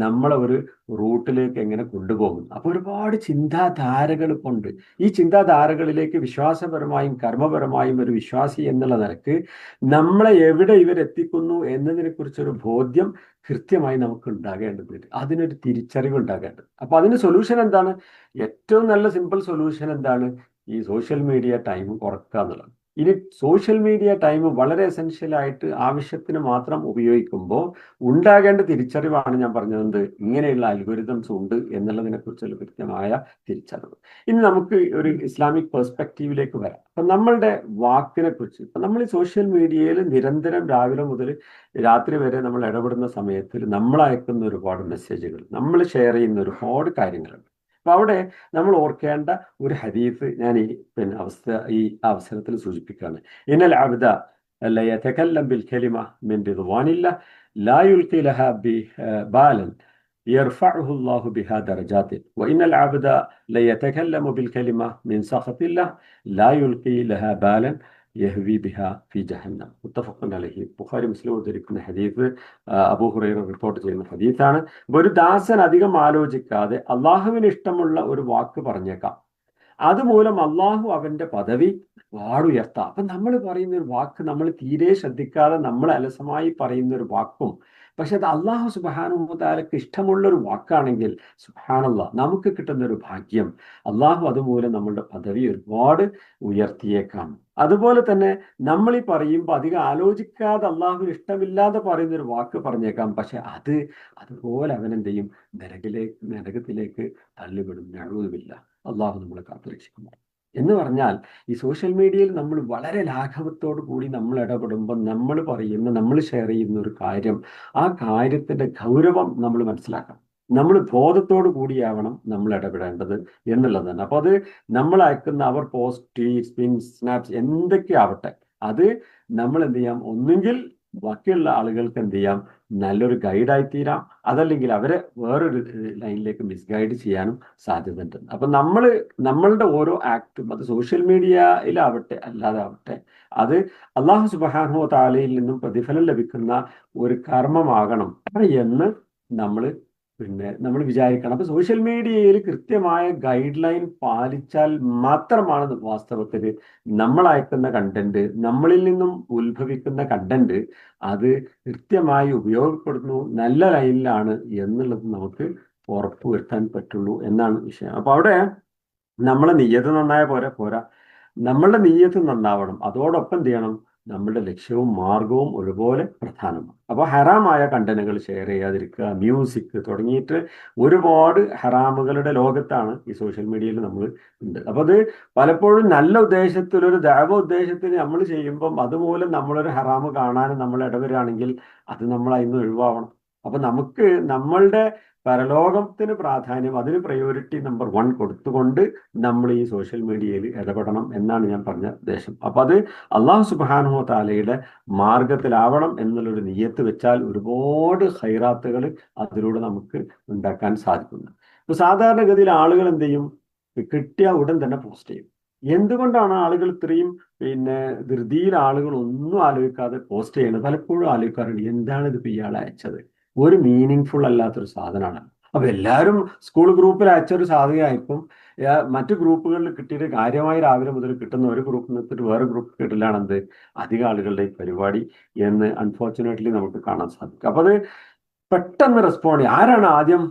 നമ്മളെ ഒരു റൂട്ടിലേക്ക് എങ്ങനെ കൊണ്ടുപോകും. അപ്പോൾ ഒരുപാട് ചിന്താധാരകൾ കൊണ്ട് ഈ ചിന്താധാരകളിലേക്ക് വിശ്വാസപരമായും കർമ്മപരമായും ഒരു വിശ്വാസി എന്നുള്ള നിലക്ക് നമ്മളെ എവിടെ ഇവരെത്തിക്കുന്നു എന്നതിനെ കുറിച്ചൊരു ബോധ്യം കൃത്യമായി നമുക്ക് ഉണ്ടാകേണ്ടതുണ്ട്. അതിനൊരു തിരിച്ചറിവ് ഉണ്ടാകേണ്ടത്. അപ്പൊ അതിന് സൊല്യൂഷൻ എന്താണ്? ഏറ്റവും നല്ല സിമ്പിൾ സൊല്യൂഷൻ എന്താണ്? ഈ സോഷ്യൽ മീഡിയ ടൈം കുറക്കുക എന്നുള്ളത്. ഇനി സോഷ്യൽ മീഡിയ ടൈം വളരെ എസെൻഷ്യൽ ആയിട്ട് ആവശ്യത്തിന് മാത്രം ഉപയോഗിക്കുമ്പോൾ ഉണ്ടാകേണ്ട തിരിച്ചറിവാണ് ഞാൻ പറഞ്ഞത്, ഇങ്ങനെയുള്ള അൽഗോരിതംസ് ഉണ്ട് എന്നുള്ളതിനെ കുറിച്ചുള്ള കൃത്യമായ തിരിച്ചറിവ്. ഇനി നമുക്ക് ഒരു ഇസ്ലാമിക് പെർസ്പെക്റ്റീവിലേക്ക് വരാം. അപ്പൊ നമ്മളുടെ വാക്കിനെ കുറിച്ച് ഇപ്പൊ നമ്മൾ ഈ സോഷ്യൽ മീഡിയയിൽ നിരന്തരം രാവിലെ മുതൽ രാത്രി വരെ നമ്മൾ ഇടപെടുന്ന സമയത്തിൽ നമ്മൾ അയക്കുന്ന ഒരുപാട് മെസ്സേജുകൾ, നമ്മൾ ഷെയർ ചെയ്യുന്ന ഒരുപാട് കാര്യങ്ങളുണ്ട്. അപ്പൊ അവിടെ നമ്മൾ ഓർക്കേണ്ട ഒരു ഹദീസ് ഞാൻ ഈ അവസരത്തിൽ സൂചിപ്പിക്കുകയാണ്. ഇന്നൽ അബ്ദ ലയതകല്ലം ബിൽ കലിമ മിൻ റിദ്വാനില്ലാഹ് ലാ യുൽഖി ലഹാ ബാലൻ يرفعه الله بها درجات وإن العبد ليتكلم بالكلمة من سخط الله لا يلقي لها بالا യഹ്വി ബിഹ ഫി ജഹന്നം. മുത്തഫഖുൻ അലൈഹി. ബുഖാരി മുസ്ലിം ഉദ്ധരിക്കുന്ന ഹദീസ്, അബൂ ഹുറൈറ റിപ്പോർട്ട് ചെയ്യുന്ന ഹദീസാണ്. ഒരു ദാസൻ അധികം ആലോചിക്കാതെ അള്ളാഹുവിന് ഇഷ്ടമുള്ള ഒരു വാക്ക് പറഞ്ഞേക്കാം, അതുമൂലം അള്ളാഹു അവന്റെ പദവി വാടുയർത്താം. അപ്പൊ നമ്മൾ പറയുന്ന ഒരു വാക്ക് നമ്മൾ തീരെ ശ്രദ്ധിക്കാതെ നമ്മൾ അലസമായി പറയുന്ന ഒരു വാക്കും, പക്ഷെ അത് അള്ളാഹു സുബ്ഹാനഹു വ തആലക്ക് ഇഷ്ടമുള്ള ഒരു വാക്കാണെങ്കിൽ സുബ്ഹാനല്ലാഹ് നമുക്ക് കിട്ടുന്ന ഒരു ഭാഗ്യം. അള്ളാഹു അതുമൂലം നമ്മളുടെ പദവി ഒരുപാട് ഉയർത്തിയേക്കാം. അതുപോലെ തന്നെ നമ്മൾ ഈ പറയുമ്പോൾ അധികം ആലോചിക്കാതെ അള്ളാഹുവിന് ഇഷ്ടമില്ലാതെ പറയുന്ന ഒരു വാക്ക് പറഞ്ഞേക്കാം, പക്ഷെ അതുപോലെ അവനെന്ത് ചെയ്യും? നരകത്തിലേക്ക് തള്ളിവിടും. നഅൂദുബില്ല. അള്ളാഹു നമ്മളെ കാത്തുരക്ഷിക്കുന്നു. എന്ന് പറഞ്ഞാൽ ഈ സോഷ്യൽ മീഡിയയിൽ നമ്മൾ വളരെ ലാഘവത്തോടു കൂടി നമ്മൾ ഇടപെടുമ്പോൾ നമ്മൾ ഷെയർ ചെയ്യുന്ന ഒരു കാര്യം, ആ കാര്യത്തിന്റെ ഗൗരവം നമ്മൾ മനസ്സിലാക്കണം. നമ്മൾ ബോധത്തോടു കൂടിയാവണം നമ്മൾ ഇടപെടേണ്ടത് എന്നുള്ളതാണ്. അപ്പൊ അത് നമ്മൾ അയക്കുന്ന അവർ പോസ്റ്റ്, ട്വീറ്റ്, സ്പിൻസ്, സ്നാപ്സ് എന്തൊക്കെ ആവട്ടെ, അത് നമ്മൾ എന്ത് ചെയ്യാം? ഒന്നുകിൽ ബാക്കിയുള്ള ആളുകൾക്ക് എന്ത് ചെയ്യാം? നല്ലൊരു ഗൈഡായി തീരാം, അതല്ലെങ്കിൽ അവരെ വേറൊരു ലൈനിലേക്ക് മിസ്ഗൈഡ് ചെയ്യാനും സാധ്യത ഉണ്ട്. അപ്പൊ നമ്മളുടെ ഓരോ ആക്ടും, അത് സോഷ്യൽ മീഡിയയിലാവട്ടെ അല്ലാതെ ആവട്ടെ, അത് അള്ളാഹു സുബ്ഹാനഹു വ തആലയിൽ നിന്നും പ്രതിഫലം ലഭിക്കുന്ന ഒരു കർമ്മമാകണം എന്ന് നമ്മൾ വിചാരിക്കണം. അപ്പൊ സോഷ്യൽ മീഡിയയിൽ കൃത്യമായ ഗൈഡ് ലൈൻ പാലിച്ചാൽ മാത്രമാണ് വാസ്തവത്തിൽ നമ്മൾ അയക്കുന്ന കണ്ടന്റ്, നമ്മളിൽ നിന്നും ഉത്ഭവിക്കുന്ന കണ്ടന്റ് അത് കൃത്യമായി ഉപയോഗപ്പെടുന്നു, നല്ല ലൈനിലാണ് എന്നുള്ളത് നമുക്ക് ഉറപ്പുവരുത്താൻ പറ്റുള്ളൂ എന്നാണ് വിഷയം. അപ്പൊ അവിടെ നമ്മളെ നിയ്യത്ത് നന്നായ പോരാ, നമ്മളുടെ നിയ്യത്ത് നന്നാവണം. അതോടൊപ്പം എന്ത് ചെയ്യണം? നമ്മളുടെ ലക്ഷ്യവും മാർഗവും ഒരുപോലെ പ്രധാനമാണ്. അപ്പോൾ ഹറാമായ കണ്ടന്റുകൾ ഷെയർ ചെയ്യാതിരിക്കുക, മ്യൂസിക് തുടങ്ങിയിട്ട് ഒരുപാട് ഹറാമുകളുടെ ലോകത്താണ് ഈ സോഷ്യൽ മീഡിയയിൽ നമ്മൾ ഉണ്ട്. അപ്പോൾ അത് പലപ്പോഴും നല്ല ഉദ്ദേശത്തിൽ, ഒരു ദഅവ ഉദ്ദേശത്തിൽ നമ്മൾ ചെയ്യുമ്പം അതുമൂലം നമ്മളൊരു ഹറാമ് കാണാനും നമ്മൾ ഇടവരുകയാണെങ്കിൽ അത് നമ്മൾ അതിന് ഒഴിവാവണം. അപ്പൊ നമുക്ക് നമ്മളുടെ പരലോകത്തിന് പ്രാധാന്യം, അതിന് പ്രയോറിറ്റി നമ്പർ 1 കൊടുത്തുകൊണ്ട് നമ്മൾ ഈ സോഷ്യൽ മീഡിയയിൽ ഇടപെടണം എന്നാണ് ഞാൻ പറഞ്ഞ ഉദ്ദേശം. അപ്പൊ അത് അള്ളാഹു സുബ്ഹാനഹു വ തആലയുടെ മാർഗത്തിലാവണം എന്നുള്ളൊരു നിയ്യത്ത് വെച്ചാൽ ഒരുപാട് ഹൈറാത്തുകൾ അതിലൂടെ നമുക്ക് ഉണ്ടാക്കാൻ സാധിക്കുന്നു. ഇപ്പൊ സാധാരണഗതിയിൽ ആളുകൾ എന്ത് ചെയ്യും? കിട്ടിയ ഉടൻ തന്നെ പോസ്റ്റ് ചെയ്യും. എന്തുകൊണ്ടാണ് ആളുകൾ ഇത്രയും ധൃതിയിൽ ആളുകൾ ഒന്നും ആലോചിക്കാതെ പോസ്റ്റ് ചെയ്യുന്നത്? പലപ്പോഴും ആലോചിക്കാറുണ്ട്, എന്താണ് ഇത് ഇയാൾ അയച്ചത്? ഒരു മീനിങ് ഫുൾ അല്ലാത്തൊരു സാധനമാണ്. അപ്പൊ എല്ലാവരും സ്കൂൾ ഗ്രൂപ്പിൽ അയച്ചൊരു സാധനമായിരിക്കും മറ്റു ഗ്രൂപ്പുകളിൽ കിട്ടിയിട്ട് കാര്യമായി രാവിലെ മുതൽ കിട്ടുന്ന ഒരു ഗ്രൂപ്പിൽ നിന്നിട്ട് വേറെ ഗ്രൂപ്പ് കിട്ടലാണെന്ത് അധികം ആളുകളുടെ ഈ പരിപാടി എന്ന് അൺഫോർച്ചുനേറ്റ്ലി നമുക്ക് കാണാൻ സാധിക്കും. അപ്പൊ അത് പെട്ടെന്ന് റെസ്പോണ്ട് ചെയ്യുക, ആരാണ് ആദ്യം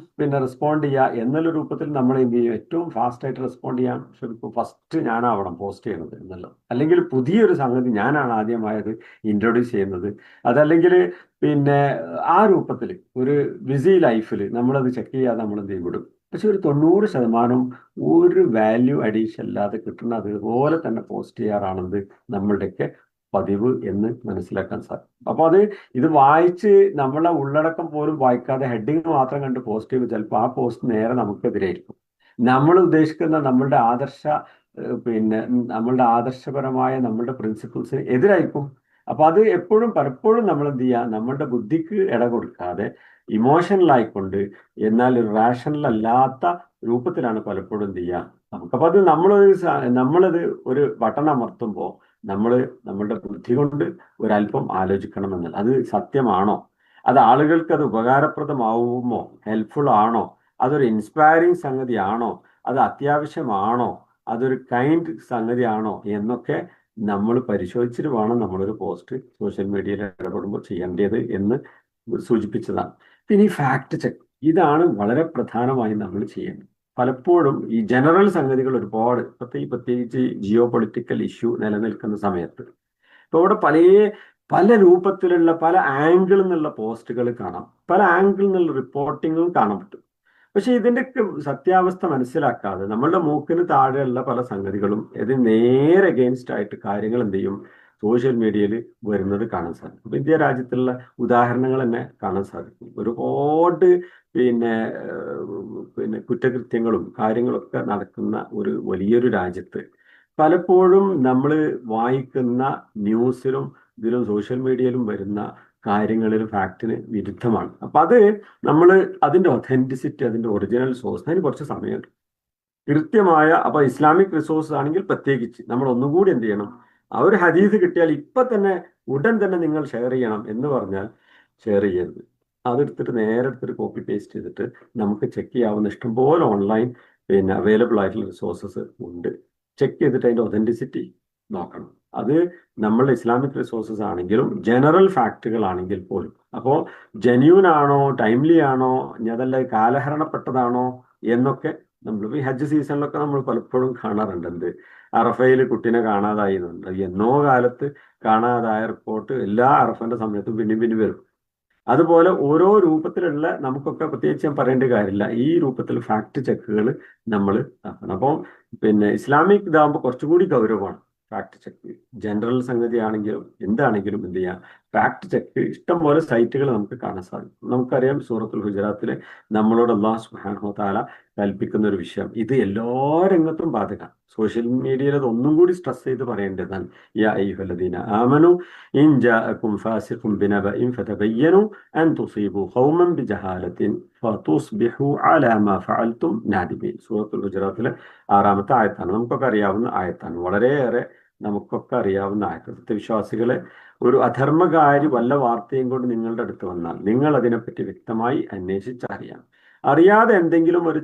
റെസ്പോണ്ട് ചെയ്യുക എന്നുള്ള രൂപത്തിൽ നമ്മൾ എന്ത് ചെയ്യും? ഏറ്റവും ഫാസ്റ്റ് ആയിട്ട് റെസ്പോണ്ട് ചെയ്യാൻ ശ്രമിക്കും. ഫസ്റ്റ് ഞാനാവണം പോസ്റ്റ് ചെയ്യുന്നത് എന്നുള്ളത്, അല്ലെങ്കിൽ പുതിയൊരു സംഗതി ഞാനാണ് ആദ്യമായത് ഇൻട്രൊഡ്യൂസ് ചെയ്യുന്നത്, അതല്ലെങ്കിൽ ആ രൂപത്തിൽ ഒരു ബിസി ലൈഫിൽ നമ്മളത് ചെക്ക് ചെയ്യാതെ നമ്മൾ എന്ത് ചെയ്യും വിടും. പക്ഷെ ഒരു 90% ഒരു വാല്യൂ അഡീഷൻ അല്ലാതെ കിട്ടുന്ന അതുപോലെ തന്നെ പോസ്റ്റ് ചെയ്യാറാണെന്ന് നമ്മളുടെയൊക്കെ പതിവ് എന്ന് മനസ്സിലാക്കാൻ സാധിക്കും. അപ്പൊ ഇത് വായിച്ച് നമ്മളെ ഉള്ളടക്കം പോലും വായിക്കാതെ ഹെഡിങ് മാത്രം കണ്ട് പോസ്റ്റ് ചെയ്യുമ്പോൾ ചിലപ്പോൾ ആ പോസ്റ്റ് നേരെ നമുക്കെതിരായിരിക്കും. നമ്മൾ ഉദ്ദേശിക്കുന്ന നമ്മളുടെ നമ്മളുടെ ആദർശപരമായ നമ്മളുടെ പ്രിൻസിപ്പിൾസിന് എതിരായിരിക്കും. അപ്പൊ അത് പലപ്പോഴും നമ്മൾ എന്ത് ചെയ്യുക? നമ്മളുടെ ബുദ്ധിക്ക് ഇട കൊടുക്കാതെ ഇമോഷണലായിക്കൊണ്ട്, എന്നാൽ റാഷണൽ അല്ലാത്ത രൂപത്തിലാണ് പലപ്പോഴും എന്ത് ചെയ്യുക നമുക്കപ്പോൾ അത് നമ്മളത് ഒരു ബട്ടൺ അമർത്തുമ്പോൾ നമ്മളുടെ ബുദ്ധി കൊണ്ട് ഒരല്പം ആലോചിക്കണമെന്നല്ല. അത് സത്യമാണോ? അത് ആളുകൾക്ക് അത് ഉപകാരപ്രദമാവുമോ? ഹെൽപ്ഫുൾ ആണോ? അതൊരു ഇൻസ്പയറിങ് സംഗതിയാണോ? അത് അത്യാവശ്യമാണോ? അതൊരു കൈൻഡ് സംഗതിയാണോ എന്നൊക്കെ നമ്മൾ പരിശോധിച്ചിട്ട് വേണം നമ്മളൊരു പോസ്റ്റ് സോഷ്യൽ മീഡിയയിൽ ഇടപെടുമ്പോൾ ചെയ്യേണ്ടത് എന്ന് സൂചിപ്പിച്ചതാണ്. പിന്നെ ഈ ഫാക്ട് ചെക്ക്, ഇതാണ് വളരെ പ്രധാനമായും നമ്മൾ ചെയ്യേണ്ടത്. പലപ്പോഴും ഈ ജനറൽ സംഗതികൾ ഒരുപാട് പ്രത്യേകിച്ച് ജിയോ പൊളിറ്റിക്കൽ ഇഷ്യൂ നിലനിൽക്കുന്ന സമയത്ത് ഇപ്പൊ ഇവിടെ പല രൂപത്തിലുള്ള പല ആംഗിളിൽ നിന്നുള്ള പോസ്റ്റുകൾ കാണാം, പല ആംഗിളിൽ നിന്നുള്ള റിപ്പോർട്ടിങ്ങും കാണാൻ പറ്റും. പക്ഷെ ഇതിൻ്റെയൊക്കെ സത്യാവസ്ഥ മനസ്സിലാക്കാതെ നമ്മളുടെ മൂക്കിന് താഴെയുള്ള പല സംഗതികളും ഇതിന് നേരെ അഗെയിൻസ്റ്റ് ആയിട്ട് കാര്യങ്ങൾ എന്ത് ചെയ്യും? സോഷ്യൽ മീഡിയയിൽ വരുന്നത് കാണാൻ സാധിക്കും. ഇപ്പൊ ഇന്ത്യ രാജ്യത്തുള്ള ഉദാഹരണങ്ങൾ തന്നെ കാണാൻ സാധിക്കും. ഒരുപാട് കുറ്റകൃത്യങ്ങളും കാര്യങ്ങളൊക്കെ നടക്കുന്ന ഒരു വലിയൊരു രാജ്യത്ത് പലപ്പോഴും നമ്മൾ വായിക്കുന്ന ന്യൂസിലും ഇതിലും സോഷ്യൽ മീഡിയയിലും വരുന്ന കാര്യങ്ങളിലും ഫാക്റ്റിന് വിരുദ്ധമാണ്. അപ്പൊ നമ്മൾ അതിന്റെ ഒഥന്റിസിറ്റി, അതിന്റെ ഒറിജിനൽ സോഴ്സ്, അതിന് കുറച്ച് സമയമുണ്ട്. കൃത്യമായ അപ്പൊ ഇസ്ലാമിക് റിസോഴ്സ് ആണെങ്കിൽ പ്രത്യേകിച്ച് നമ്മൾ ഒന്നുകൂടി എന്ത് ചെയ്യണം? ആ ഒരു ഹദീസ് കിട്ടിയാൽ ഇപ്പൊ തന്നെ ഉടൻ തന്നെ നിങ്ങൾ ഷെയർ ചെയ്യണം എന്ന് പറഞ്ഞാൽ ഷെയർ ചെയ്യരുത്. അതെടുത്തിട്ട് നേരെ എടുത്തിട്ട് കോപ്പി പേസ്റ്റ് ചെയ്തിട്ട് നമുക്ക് ചെക്ക് ചെയ്യാവുന്ന ഇഷ്ടംപോലെ ഓൺലൈൻ അവൈലബിൾ ആയിട്ടുള്ള റിസോഴ്സസ് ഉണ്ട്. ചെക്ക് ചെയ്തിട്ട് അതിന്റെ ഒതന്റിസിറ്റി നോക്കണം. അത് നമ്മൾ ഇസ്ലാമിക് റിസോഴ്സസ് ആണെങ്കിലും ജനറൽ ഫാക്റ്റുകൾ ആണെങ്കിൽ പോലും. അപ്പോൾ ജെന്യൂൻ ആണോ, ടൈംലി ആണോ, അതല്ല കാലഹരണപ്പെട്ടതാണോ എന്നൊക്കെ നമ്മൾ ഈ ഹജ്ജ് സീസണിലൊക്കെ നമ്മൾ പലപ്പോഴും കാണാറുണ്ട്. അറഫയിൽ കുട്ടീനെ കാണാതായിരുന്നുണ്ട്. എന്നോ കാലത്ത് കാണാതായ റിപ്പോർട്ട് എല്ലാ അറഫന്റെ സമയത്തും പിന്നെയും വരും. അതുപോലെ ഓരോ രൂപത്തിലുള്ള നമുക്കൊക്കെ പ്രത്യേകിച്ച് ഞാൻ പറയേണ്ട കാര്യമില്ല, ഈ രൂപത്തിൽ ഫാക്ട് ചെക്കുകൾ നമ്മൾ നടത്തണം. അപ്പം ഇസ്ലാമിക് ഇതാകുമ്പോൾ കുറച്ചുകൂടി ഗൗരവമാണ് ഫാക്ട് ചെക്ക്. ജനറൽ സംഗതി ആണെങ്കിലും എന്താണെങ്കിലും എന്ത് ചെയ്യാം? ഫാക്ട് ചെക്ക് ഇഷ്ടം പോലെ സൈറ്റുകൾ നമുക്ക് കാണാൻ സാധിക്കും. നമുക്കറിയാം സൂറത്തുൽ ഹുജറാത്തില് നമ്മളോട് അല്ലാഹു സുബ്ഹാനഹു വ തആല കൽപ്പിക്കുന്ന ഒരു വിഷയം, ഇത് എല്ലാ രംഗത്തും ബാധകമാണ്. സോഷ്യൽ മീഡിയയിൽ അത് ഒന്നും കൂടി സ്ട്രെസ് ചെയ്ത് പറയേണ്ടതാണ്. യാ അയ്യുഹല്ലദീന ആമനു ഇൻ ജാഅകും ഫാസിഖുൻ ബിനബഇൻ ഫതബയ്യനു അൻ തുസീബു ഖൗമൻ ബിജഹാലത്തിൻ ഫതുസ്ബിഹു അലാ മാ ഫഅൽതും നാദിമീൻ. സൂറത്തുൽ ഹുജറാത്തിലെ 6-ാമത്തെ ആയത്താണ്. നമുക്കൊക്കെ അറിയാവുന്ന ആയത്താണ്, വളരെയേറെ നമുക്കൊക്കെ അറിയാവുന്ന ആയത്ത്. സത്യവിശ്വാസികളെ, ഒരു അധർമ്മകാരി വല്ല വാർത്തയും കൊണ്ട് നിങ്ങളുടെ അടുത്ത് വന്നാൽ നിങ്ങൾ അതിനെപ്പറ്റി വ്യക്തമായി അന്വേഷിച്ചറിയാം. അറിയാതെ ഏതെങ്കിലും ഒരു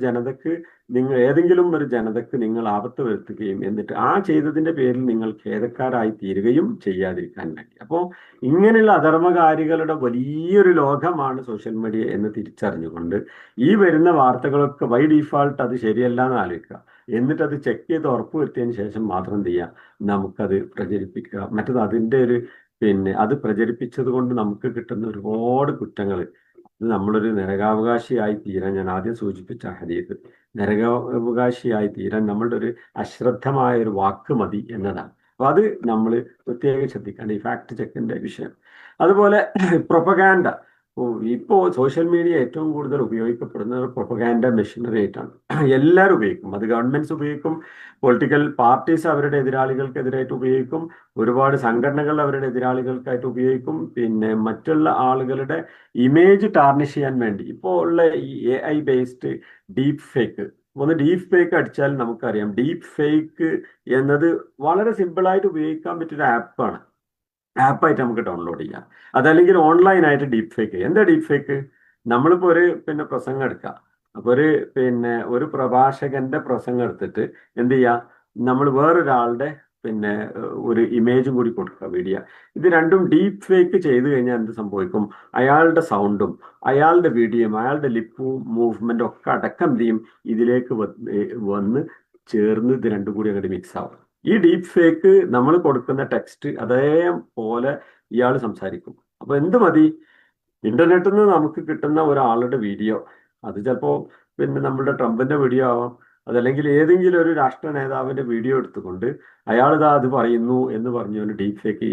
ജനതക്ക് നിങ്ങൾ ആപത്ത് വരുത്തുകയും എന്നിട്ട് ആ ചെയ്തതിന്റെ പേരിൽ നിങ്ങൾ ഖേദക്കാരായി തീരുകയും ചെയ്യാതിരിക്കാൻ വേണ്ടി. അപ്പോൾ ഇങ്ങനെയുള്ള അധർമ്മകാരികളുടെ വലിയൊരു ലോകമാണ് സോഷ്യൽ മീഡിയ എന്ന് തിരിച്ചറിഞ്ഞുകൊണ്ട് ഈ വരുന്ന വാർത്തകളൊക്കെ ബൈ ഡീഫാൾട്ട് അത് ശരിയല്ല എന്ന് ആലോചിക്കുക, എന്നിട്ട് അത് ചെക്ക് ചെയ്ത് ഉറപ്പുവരുത്തിയതിന് ശേഷം മാത്രം എന്ത് ചെയ്യുക? നമുക്കത് പ്രചരിപ്പിക്കുക. മറ്റത് അതിൻ്റെ അത് പ്രചരിപ്പിച്ചത് കൊണ്ട് നമുക്ക് കിട്ടുന്ന ഒരുപാട് കുറ്റങ്ങൾ, ഇത് നമ്മളൊരു നരകാവകാശിയായി തീരാൻ, ഞാൻ ആദ്യം സൂചിപ്പിച്ച ഹദീസ്, നരകാവകാശിയായി തീരാൻ നമ്മളുടെ ഒരു അശ്രദ്ധമായ ഒരു വാക്ക് മതി എന്നതാണ്. അപ്പൊ അത് നമ്മൾ പ്രത്യേകം ശ്രദ്ധിക്കേണ്ട ഈ ഫാക്ട് ചെക്കിന്റെ വിഷയം. അതുപോലെ പ്രൊപ്പഗാൻഡ, ഇപ്പോൾ സോഷ്യൽ മീഡിയ ഏറ്റവും കൂടുതൽ ഉപയോഗിക്കപ്പെടുന്നത് പ്രൊപ്പഗാൻഡ മെഷീനറി ആയിട്ടാണ്. എല്ലാവരും ഉപയോഗിക്കും. അത് ഗവൺമെന്റ്സ് ഉപയോഗിക്കും, പൊളിറ്റിക്കൽ പാർട്ടീസ് അവരുടെ എതിരാളികൾക്കെതിരായിട്ട് ഉപയോഗിക്കും, ഒരുപാട് സംഘടനകൾ അവരുടെ എതിരാളികൾക്കായിട്ട് ഉപയോഗിക്കും, പിന്നെ മറ്റുള്ള ആളുകളുടെ ഇമേജ് ടാർണിഷ് ചെയ്യാൻ വേണ്ടി ഇപ്പോൾ ഉള്ള ഈ AI ബേസ്ഡ് ഡീപ്പ് ഫേക്ക്, ഒന്ന് ഡീപ്പ് ഫേക്ക് അടിച്ചാൽ നമുക്കറിയാം. ഡീപ്പ് ഫേക്ക് എന്നത് വളരെ സിമ്പിളായിട്ട് ഉപയോഗിക്കാൻ പറ്റിയൊരു ആപ്പാണ്. ആപ്പായിട്ട് നമുക്ക് ഡൗൺലോഡ് ചെയ്യാം. അതല്ലെങ്കിൽ ഓൺലൈനായിട്ട് ഡീപ്പ് ഫേക്ക്. എന്താ ഡീപ്പ് ഫേക്ക്? നമ്മളിപ്പോൾ ഒരു പ്രസംഗം എടുക്കുക. അപ്പോൾ ഒരു പ്രഭാഷകന്റെ പ്രസംഗം എടുത്തിട്ട് എന്ത് ചെയ്യുക, നമ്മൾ വേറൊരാളുടെ ഒരു ഇമേജും കൂടി കൊടുക്കുക, വീഡിയോ. ഇത് രണ്ടും ഡീപ്പ് ഫേക്ക് ചെയ്തു കഴിഞ്ഞാൽ എന്ത് സംഭവിക്കും? അയാളുടെ സൗണ്ടും അയാളുടെ വീഡിയോയും അയാളുടെ ലിപ്പും മൂവ്മെന്റും ഒക്കെ അടക്കം എന്ത് ചെയ്യും, ഇതിലേക്ക് വന്ന് ചേർന്ന് ഇത് രണ്ടും കൂടി അങ്ങോട്ട് മിക്സ് ആവും. ഈ ഡീപ്പ് ഫേക്ക് നമ്മൾ കൊടുക്കുന്ന ടെക്സ്റ്റ് അതേപോലെ ഇയാൾ സംസാരിക്കും. അപ്പൊ എന്ത് മതി? ഇന്റർനെറ്റിൽ നിന്ന് നമുക്ക് കിട്ടുന്ന ഒരാളുടെ വീഡിയോ, അത് ചിലപ്പോ നമ്മളുടെ ട്രംപിന്റെ വീഡിയോ ആവാം, അതല്ലെങ്കിൽ ഏതെങ്കിലും ഒരു രാഷ്ട്ര നേതാവിന്റെ വീഡിയോ എടുത്തുകൊണ്ട് അയാളിതാ അത് പറയുന്നു എന്ന് പറഞ്ഞുകൊണ്ട് ഡീപ്പ് ഫേക്ക്.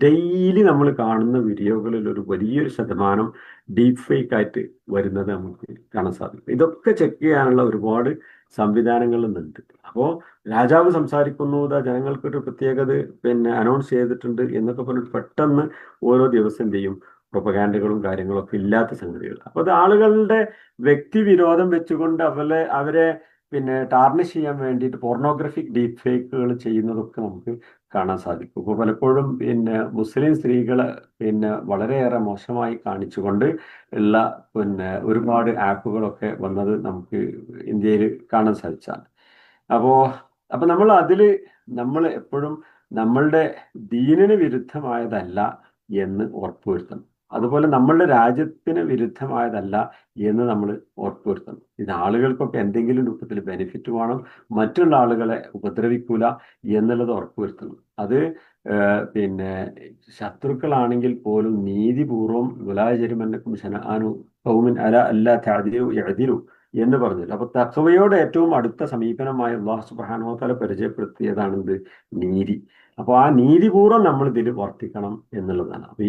ഡെയിലി നമ്മൾ കാണുന്ന വീഡിയോകളിൽ ഒരു വലിയൊരു ശതമാനം ഡീപ്പ് ഫേക്ക് ആയിട്ട് വരുന്നത് നമുക്ക് കാണാൻ സാധിക്കും. ഇതൊക്കെ ചെക്ക് ചെയ്യാനുള്ള ഒരുപാട് സംവിധാനങ്ങൾ ഇന്നുണ്ട്. അപ്പോൾ രാജാവ് സംസാരിക്കുന്നു, ജനങ്ങൾക്കൊരു പ്രത്യേകത അനൗൺസ് ചെയ്തിട്ടുണ്ട് എന്നൊക്കെ പറഞ്ഞിട്ട് പെട്ടെന്ന് ഓരോ ദിവസം എന്ത് ചെയ്യും, പ്രൊപ്പഗാൻഡകളും കാര്യങ്ങളൊക്കെ ഇല്ലാത്ത സംഗതികൾ. അപ്പോൾ അത് ആളുകളുടെ വ്യക്തിവിരോധം വെച്ചുകൊണ്ട് അവരെ ടാർണിഷ് ചെയ്യാൻ വേണ്ടിയിട്ട് പോർണോഗ്രഫിക് ഡീപ്പ് ഫേക്കുകൾ ചെയ്യുന്നതൊക്കെ നമുക്ക് കാണാൻ സാധിക്കും. ഇപ്പോൾ പലപ്പോഴും മുസ്ലിം സ്ത്രീകളെ വളരെയേറെ മോശമായി കാണിച്ചുകൊണ്ട് ഉള്ള ഒരുപാട് ആപ്പുകളൊക്കെ വന്നത് നമുക്ക് ഇന്ത്യയിൽ കാണാൻ സാധിച്ചാണ്. അപ്പോൾ നമ്മൾ എപ്പോഴും നമ്മളുടെ ദീനിന് വിരുദ്ധമായതല്ല എന്ന് ഉറപ്പുവരുത്തണം. അതുപോലെ നമ്മളുടെ രാജ്യത്തിന് വിരുദ്ധമായതല്ല എന്ന് നമ്മൾ ഉറപ്പുവരുത്തണം. ഇത് ആളുകൾക്കൊക്കെ എന്തെങ്കിലും രൂപത്തിൽ ബെനിഫിറ്റ് വേണം, മറ്റുള്ള ആളുകളെ ഉപദ്രവിക്കൂല എന്നുള്ളത് ഉറപ്പുവരുത്തണം. അത് ശത്രുക്കളാണെങ്കിൽ പോലും നീതിപൂർവം ഗുലാചരിമന്നക്കും ശനാനു കൗമിൻ അല അല്ലാ തഅദിലു യഅദിലു എന്ന് പറഞ്ഞില്ല. അപ്പൊ തഖ്വയോട് ഏറ്റവും അടുത്ത സമീപനമായ അല്ലാഹു സുബ്ഹാനഹു വ തആല പരിചയപ്പെടുത്തിയതാണെന്ത്? നീതി. അപ്പോൾ ആ നീതിപൂർവ്വം നമ്മൾ ഇതിൽ വർത്തിക്കണം എന്നുള്ളതാണ്. അപ്പൊ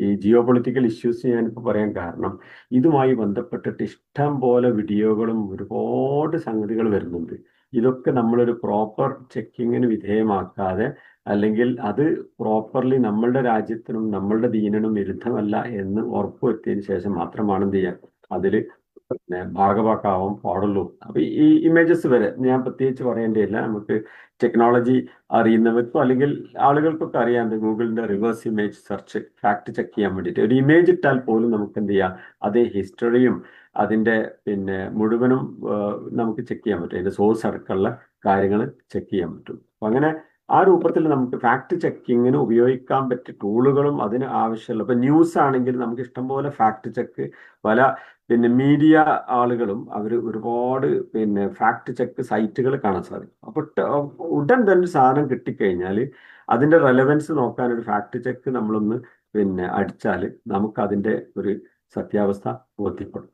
ഈ ജിയോ പൊളിറ്റിക്കൽ ഇഷ്യൂസ് ഞാനിപ്പോൾ പറയാൻ കാരണം, ഇതുമായി ബന്ധപ്പെട്ടിട്ട് ഇഷ്ടം പോലെ വീഡിയോകളും ഒരുപാട് സംഗതികൾ വരുന്നുണ്ട്. ഇതൊക്കെ നമ്മളൊരു പ്രോപ്പർ ചെക്കിങ്ങിന് വിധേയമാക്കാതെ, അല്ലെങ്കിൽ അത് പ്രോപ്പർലി നമ്മളുടെ രാജ്യത്തിനും നമ്മളുടെ ദീനിനും വിരുദ്ധമല്ല എന്ന് ഉറപ്പുവരുത്തിയതിന് ശേഷം മാത്രമാണ് എന്ത് ചെയ്യുക, അതിൽ ഭാഗഭാക്കാവാൻ പാടുള്ളൂ. അപ്പൊ ഈ ഇമേജസ് വരെ ഞാൻ പ്രത്യേകിച്ച് പറയേണ്ടതില്ല. നമുക്ക് ടെക്നോളജി അറിയുന്നവർക്കോ അല്ലെങ്കിൽ ആളുകൾക്കൊക്കെ അറിയാണ്ട് ഗൂഗിളിന്റെ reverse image search fact check ചെയ്യാൻ വേണ്ടിയിട്ട് ഒരു ഇമേജ് ഇട്ടാൽ പോലും നമുക്ക് എന്ത് ചെയ്യാം, അതേ ഹിസ്റ്ററിയും അതിന്റെ മുഴുവനും നമുക്ക് ചെക്ക് ചെയ്യാൻ പറ്റും. അതിന്റെ സോഴ്സ് അടക്കമുള്ള കാര്യങ്ങൾ ചെക്ക് ചെയ്യാൻ പറ്റും. അപ്പൊ അങ്ങനെ ആ രൂപത്തിൽ നമുക്ക് ഫാക്ട് ചെക്കിങ്ങിന് ഉപയോഗിക്കാൻ പറ്റിയ ടൂളുകളും അതിന് ആവശ്യമുള്ള, ഇപ്പൊ ന്യൂസ് ആണെങ്കിൽ നമുക്ക് ഇഷ്ടംപോലെ ഫാക്ട് ചെക്ക് പല മീഡിയ ആളുകളും അവർ ഒരുപാട് ഫാക്ട് ചെക്ക് സൈറ്റുകൾ കാണാൻ സാധിക്കും. അപ്പൊ ഉടൻ തന്നെ സാധനം കിട്ടിക്കഴിഞ്ഞാൽ അതിന്റെ റെലവൻസ് നോക്കാൻ ഒരു ഫാക്ട് ചെക്ക് നമ്മളൊന്ന് അടിച്ചാൽ നമുക്ക് അതിന്റെ ഒരു സത്യാവസ്ഥ ബോധ്യപ്പെടും.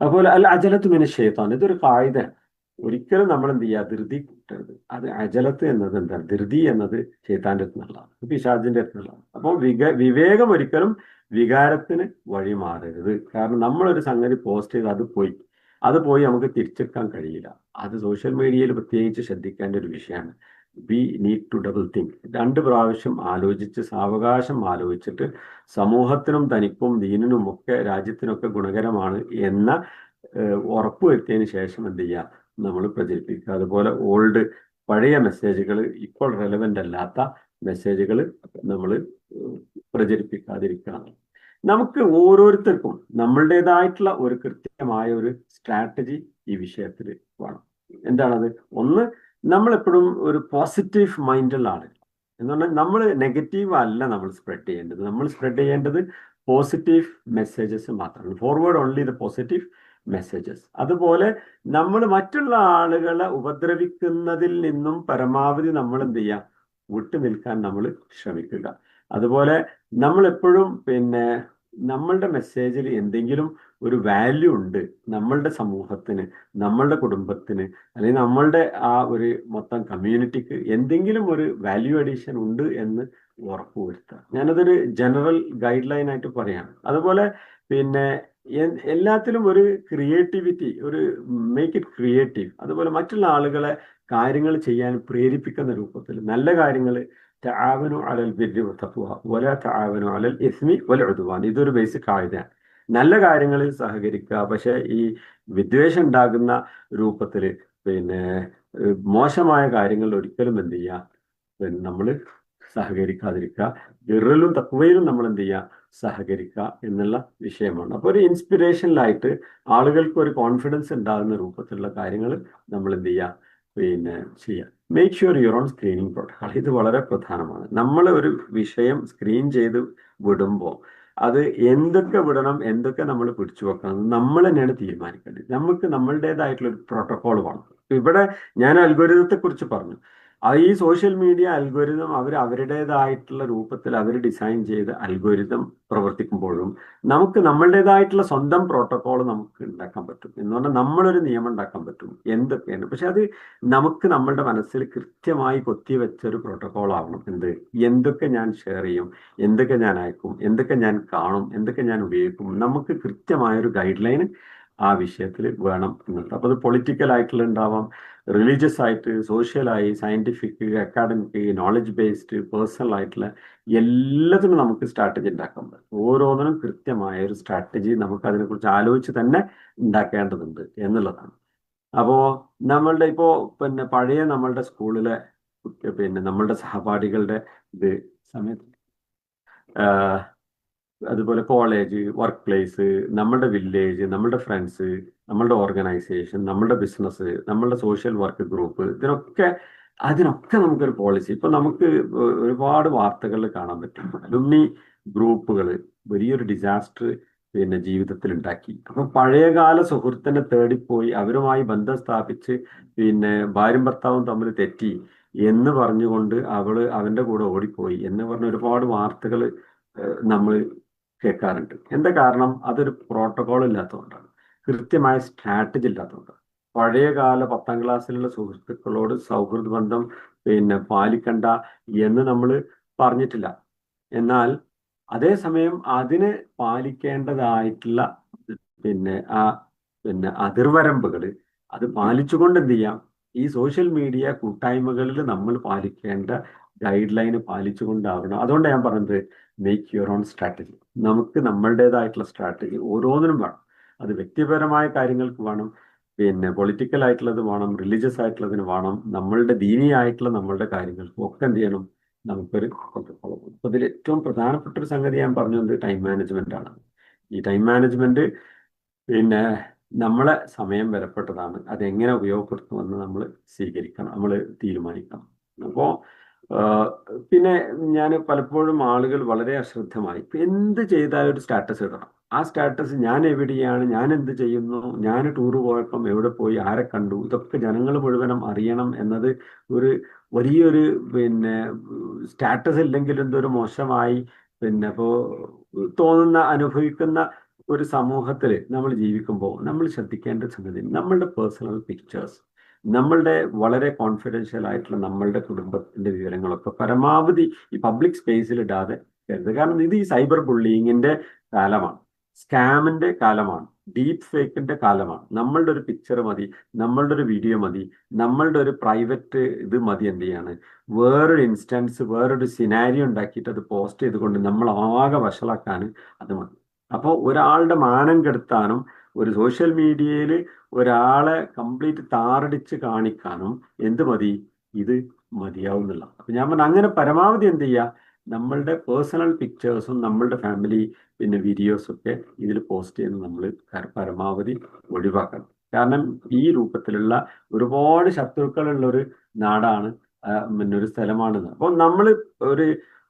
അതുപോലെ അൽ അജലത്ത് മിന ശൈത്താൻ, ഇതൊരു കായികയാണ്. ഒരിക്കലും നമ്മൾ എന്ത് ചെയ്യുക, ധൃതി കൂട്ടരുത്. അത് അജലത്ത് എന്നത് എന്താണ്? ധൃതി എന്നത് ശൈത്താന്റെ അടുത്തുള്ളതാണ്, പിശാചിന്റെ അടുത്തുള്ളതാണ്. അപ്പോൾ വിവേകം ഒരിക്കലും വികാരത്തിന് വഴി മാറരുത്. കാരണം നമ്മളൊരു സംഗതി പോസ്റ്റ് ചെയ്ത് അത് പോയി നമുക്ക് തിരിച്ചെടുക്കാൻ കഴിയില്ല. അത് സോഷ്യൽ മീഡിയയിൽ പ്രത്യേകിച്ച് ശ്രദ്ധിക്കേണ്ട ഒരു വിഷയമാണ്. We need to double think. 2 പ്രാവശ്യം ആലോചിച്ച്, സാവകാശം ആലോചിച്ചിട്ട് സമൂഹത്തിനും തനിക്കും ദീനിനും ഒക്കെ രാജ്യത്തിനൊക്കെ ഗുണകരമാണ് എന്ന ഉറപ്പുവരുത്തിയതിന് ശേഷം എന്ത് ചെയ്യുക, നമ്മൾ പ്രചരിപ്പിക്കുക. അതുപോലെ പഴയ മെസ്സേജുകൾ, ഇപ്പോൾ റെലവെന്റ് അല്ലാത്ത മെസ്സേജുകൾ നമ്മൾ പ്രചരിപ്പിക്കാതിരിക്കണം. നമുക്ക് ഓരോരുത്തർക്കും നമ്മളുടേതായിട്ടുള്ള ഒരു കൃത്യമായ ഒരു സ്ട്രാറ്റജി ഈ വിഷയത്തിൽ വേണം. എന്താണത്? ഒന്ന്, നമ്മളെപ്പോഴും ഒരു പോസിറ്റീവ് മൈൻഡുള്ള ആളുകൾ എന്ന് പറഞ്ഞാൽ നമ്മൾ നെഗറ്റീവ് അല്ല നമ്മൾ സ്പ്രെഡ് ചെയ്യേണ്ടത്. നമ്മൾ സ്പ്രെഡ് ചെയ്യേണ്ടത് പോസിറ്റീവ് മെസ്സേജസ് മാത്രമാണ്. Forward only the positive messages. അതുപോലെ നമ്മൾ മറ്റുള്ള ആളുകളെ ഉപദ്രവിക്കുന്നതിൽ നിന്നും പരമാവധി നമ്മൾ എന്ത് ചെയ്യുക, വിട്ടു നിൽക്കാൻ നമ്മൾ ശ്രമിക്കുക. അതുപോലെ നമ്മൾ എപ്പോഴും നമ്മളുടെ മെസ്സേജിൽ എന്തെങ്കിലും ഒരു വാല്യൂ ഉണ്ട് നമ്മളുടെ സമൂഹത്തിന്, നമ്മളുടെ കുടുംബത്തിന്, അല്ലെങ്കിൽ നമ്മളുടെ ആ ഒരു മൊത്തം കമ്മ്യൂണിറ്റിക്ക് എന്തെങ്കിലും ഒരു വാല്യൂ അഡീഷൻ ഉണ്ട് എന്ന് ഉറപ്പുവരുത്തുക. ഞാനതൊരു ജനറൽ ഗൈഡ് ലൈൻ ആയിട്ട് പറയാണ്. അതുപോലെ പിന്നെ എല്ലാത്തിലും ഒരു ക്രിയേറ്റിവിറ്റി, ഒരു മേക്ക് ഇറ്റ് ക്രിയേറ്റീവ്. അതുപോലെ മറ്റുള്ള ആളുകളെ കാര്യങ്ങൾ ചെയ്യാൻ പ്രേരിപ്പിക്കുന്ന രൂപത്തിൽ നല്ല കാര്യങ്ങൾ, തആവനു അലൽ ബിർരി വത്തഖ്വ വലാ തആവനു അലൽ ഇസ്മി വൽ ഉദ്വാൻ. ഇതൊരു ബേസിക് ആയതാണ്. നല്ല കാര്യങ്ങളിൽ സഹകരിക്കുക, പക്ഷെ ഈ വിദ്വേഷം ഉണ്ടാകുന്ന രൂപത്തിൽ പിന്നെ മോശമായ കാര്യങ്ങളിൽ ഒരിക്കലും എന്ത് ചെയ്യുക, പിന്നെ നമ്മൾ സഹകരിക്കാതിരിക്കുക. ബിർറിലും തഖ്വയിലും നമ്മൾ എന്ത് ചെയ്യുക, സഹകരിക്കുക എന്നുള്ള വിഷയമാണ്. അപ്പോൾ ഒരു ഇൻസ്പിറേഷനിലായിട്ട് ആളുകൾക്ക് ഒരു കോൺഫിഡൻസ് ഉണ്ടാകുന്ന രൂപത്തിലുള്ള കാര്യങ്ങൾ നമ്മൾ എന്ത് ചെയ്യുക, പിന്നെ ചെയ്യുക. Make sure your own screening protocol. ഇത് വളരെ പ്രധാനമാണ്. നമ്മൾ ഒരു വിഷയം സ്ക്രീൻ ചെയ്ത് വിടുമ്പോൾ അത് എന്തൊക്കെ വിടണം, എന്തൊക്കെ നമ്മൾ പിടിച്ചു വെക്കണം, നമ്മൾ തന്നെയാണ് തീരുമാനിക്കേണ്ടത്. നമുക്ക് നമ്മളുടേതായിട്ടുള്ള ഒരു പ്രോട്ടോകോൾ വേണം. ഇവിടെ ഞാൻ അൽഗോരിതത്തെ കുറിച്ച് പറഞ്ഞു. ഈ സോഷ്യൽ മീഡിയ അൽഗോരിതം അവരുടേതായിട്ടുള്ള രൂപത്തിൽ അവർ ഡിസൈൻ ചെയ്ത് അൽഗോരിതം പ്രവർത്തിക്കുമ്പോഴും നമുക്ക് നമ്മളുടേതായിട്ടുള്ള സ്വന്തം പ്രോട്ടോകോൾ നമുക്ക് ഉണ്ടാക്കാൻ പറ്റും. എന്ന് പറഞ്ഞാൽ നമ്മളൊരു നിയമം ഉണ്ടാക്കാൻ പറ്റും എന്തൊക്കെയാണ്. പക്ഷെ അത് നമുക്ക് നമ്മളുടെ മനസ്സിൽ കൃത്യമായി കൊത്തിവെച്ച ഒരു പ്രോട്ടോകോൾ ആവണം. എന്തൊക്കെ ഞാൻ ഷെയർ ചെയ്യും, എന്തൊക്കെ ഞാൻ അയക്കും, എന്തൊക്കെ ഞാൻ കാണും, എന്തൊക്കെ ഞാൻ ഉപയോഗിക്കും, നമുക്ക് കൃത്യമായൊരു ഗൈഡ് ലൈൻ ആ വിഷയത്തിൽ വേണം എന്നുള്ളത്. അപ്പോൾ അത് പൊളിറ്റിക്കൽ ആയിട്ടുള്ള ഉണ്ടാവാം, റിലീജിയസ് ആയിട്ട്, സോഷ്യലായി, scientific, academic, knowledge based, personal ആയിട്ടുള്ള എല്ലാത്തിനും നമുക്ക് സ്ട്രാറ്റജി ഉണ്ടാക്കാൻ പറ്റും. ഓരോന്നിനും കൃത്യമായ ഒരു സ്ട്രാറ്റജി നമുക്ക് അതിനെക്കുറിച്ച് ആലോചിച്ച് തന്നെ ഉണ്ടാക്കേണ്ടതുണ്ട് എന്നുള്ളതാണ്. അപ്പോൾ നമ്മളുടെ പിന്നെ പഴയ നമ്മളുടെ സ്കൂളിലെ പിന്നെ നമ്മളുടെ സഹപാഠികളുടെ ഇത് സമയത്ത് അതുപോലെ കോളേജ്, വർക്ക് പ്ലേസ്, നമ്മളുടെ വില്ലേജ്, നമ്മളുടെ ഫ്രണ്ട്സ്, നമ്മളുടെ ഓർഗനൈസേഷൻ, നമ്മളുടെ ബിസിനസ്, നമ്മളുടെ സോഷ്യൽ വർക്ക് ഗ്രൂപ്പ്, അതിനൊക്കെ നമുക്കൊരു പോളിസി. ഇപ്പൊ നമുക്ക് ഒരുപാട് വാർത്തകളിൽ കാണാൻ പറ്റും. അലുമിനി ഗ്രൂപ്പുകൾ വലിയൊരു ഡിസാസ്റ്റർ പിന്നെ ജീവിതത്തിൽ ഉണ്ടാക്കി. അപ്പൊ പഴയകാല സുഹൃത്തിനെ തേടിപ്പോയി അവരുമായി ബന്ധം സ്ഥാപിച്ച് പിന്നെ ഭാര്യയും ഭർത്താവും തമ്മിൽ തെറ്റി എന്ന് പറഞ്ഞുകൊണ്ട് അവന്റെ കൂടെ ഓടിപ്പോയി എന്ന് പറഞ്ഞ ഒരുപാട് വാർത്തകൾ നമ്മൾ കേൾക്കാറുണ്ട്. എന്താ കാരണം? അതൊരു പ്രോട്ടോകോൾ ഇല്ലാത്തതുകൊണ്ടാണ്, കൃത്യമായ സ്ട്രാറ്റജി ഇല്ലാത്തതുകൊണ്ടാണ്. പഴയകാല 10ാം ക്ലാസ്സിലുള്ള സുഹൃത്തുക്കളോട് സൗഹൃദ ബന്ധം പിന്നെ പാലിക്കണ്ട എന്ന് നമ്മൾ പറഞ്ഞിട്ടില്ല. എന്നാൽ അതേസമയം അതിന് പാലിക്കേണ്ടതായിട്ടുള്ള പിന്നെ അതിർവരമ്പുകൾ അത് പാലിച്ചുകൊണ്ട് എന്ത് ചെയ്യാം, ഈ സോഷ്യൽ മീഡിയ കൂട്ടായ്മകളിൽ നമ്മൾ പാലിക്കേണ്ട ഗൈഡ് ലൈന് പാലിച്ചുകൊണ്ടാവണം. അതുകൊണ്ട് ഞാൻ പറഞ്ഞത് മേക്ക് യുവർ ഓൺ സ്ട്രാറ്റജി. നമുക്ക് നമ്മളുടേതായിട്ടുള്ള സ്ട്രാറ്റജി ഓരോന്നിനും വേണം. അത് വ്യക്തിപരമായ കാര്യങ്ങൾക്ക് വേണം, പിന്നെ പൊളിറ്റിക്കൽ ആയിട്ടുള്ളത് വേണം, റിലീജിയസ് ആയിട്ടുള്ളതിന് വേണം, നമ്മളുടെ ദീനിയായിട്ടുള്ള നമ്മളുടെ കാര്യങ്ങൾക്കും ഒക്കെ എന്ത് ചെയ്യണം, നമുക്കൊരു പ്രോട്ടോകോൾ. അപ്പൊ ഇതിൽ ഏറ്റവും പ്രധാനപ്പെട്ട ഒരു സംഗതി ഞാൻ പറഞ്ഞത് ടൈം മാനേജ്മെന്റ് ആണ്. ഈ ടൈം മാനേജ്മെന്റ് പിന്നെ നമ്മളെ സമയം വിലപ്പെട്ടതാണ്. അതെങ്ങനെ ഉപയോഗപ്പെടുത്തുമെന്ന് നമ്മൾ സ്വീകരിക്കണം, നമ്മൾ തീരുമാനിക്കണം. അപ്പോൾ പിന്നെ ഞാൻ പലപ്പോഴും ആളുകൾ വളരെ അശ്രദ്ധമായി എന്ത് ചെയ്താലും ഒരു സ്റ്റാറ്റസ് ഇടണം. ആ സ്റ്റാറ്റസ് ഞാൻ എവിടെയാണ്, ഞാൻ എന്ത് ചെയ്യുന്നു, ഞാൻ ടൂർ പോയപ്പം എവിടെ പോയി, ആരെ കണ്ടു, ഇതൊക്കെ ജനങ്ങൾ മുഴുവനും അറിയണം എന്നത് ഒരു വലിയൊരു പിന്നെ സ്റ്റാറ്റസ് ഇല്ലെങ്കിൽ എന്തൊരു മോശമായി പിന്നെ തോന്നുന്ന അനുഭവിക്കുന്ന ഒരു സമൂഹത്തിൽ നമ്മൾ ജീവിക്കുമ്പോൾ നമ്മൾ ശ്രദ്ധിക്കേണ്ട സംഗതി നമ്മളുടെ പേഴ്സണൽ പിക്ചേഴ്സ്, നമ്മളുടെ വളരെ കോൺഫിഡൻഷ്യൽ ആയിട്ടുള്ള നമ്മളുടെ കുടുംബത്തിന്റെ വിവരങ്ങളൊക്കെ പരമാവധി ഈ പബ്ലിക് സ്പേസിൽ ഇടാതെ കരുതുക. കാരണം ഇത് ഈ സൈബർ ബുള്ളിങ്ങിന്റെ കാലമാണ്, സ്കാമിന്റെ കാലമാണ്, ഡീപ് ഫേക്കിന്റെ കാലമാണ്. നമ്മളുടെ ഒരു പിക്ചർ മതി, നമ്മളുടെ ഒരു വീഡിയോ മതി, നമ്മളുടെ ഒരു പ്രൈവറ്റ് ഇത് മതി എന്ത് ചെയ്യാണ്, വേറൊരു ഇൻസ്റ്റൻസ്, വേറൊരു സിനാരിയോ ഉണ്ടാക്കിയിട്ട് അത് പോസ്റ്റ് ചെയ്തുകൊണ്ട് നമ്മൾ ആകെ വഷളാക്കാൻ അത് മതി. അപ്പോൾ ഒരാളുടെ മാനം കെടുത്താനും ഒരു സോഷ്യൽ മീഡിയയിൽ ഒരാളെ കംപ്ലീറ്റ് താറടിച്ച് കാണിക്കാനും എന്ത് മതി, ഇത് മതിയാവുന്നില്ല. അപ്പൊ ഞാൻ പറഞ്ഞ അങ്ങനെ പരമാവധി എന്ത് ചെയ്യുക, നമ്മളുടെ പേഴ്സണൽ പിക്ചേഴ്സും നമ്മളുടെ ഫാമിലി പിന്നെ വീഡിയോസും ഒക്കെ ഇതിൽ പോസ്റ്റ് ചെയ്യുന്നത് നമ്മൾ പരമാവധി ഒഴിവാക്കണം. കാരണം ഈ രൂപത്തിലുള്ള ഒരുപാട് ശത്രുക്കളുള്ള ഒരു നാടാണ് പിന്നെ ഒരു സ്ഥലമാണെന്ന്. അപ്പോൾ നമ്മൾ ഒരു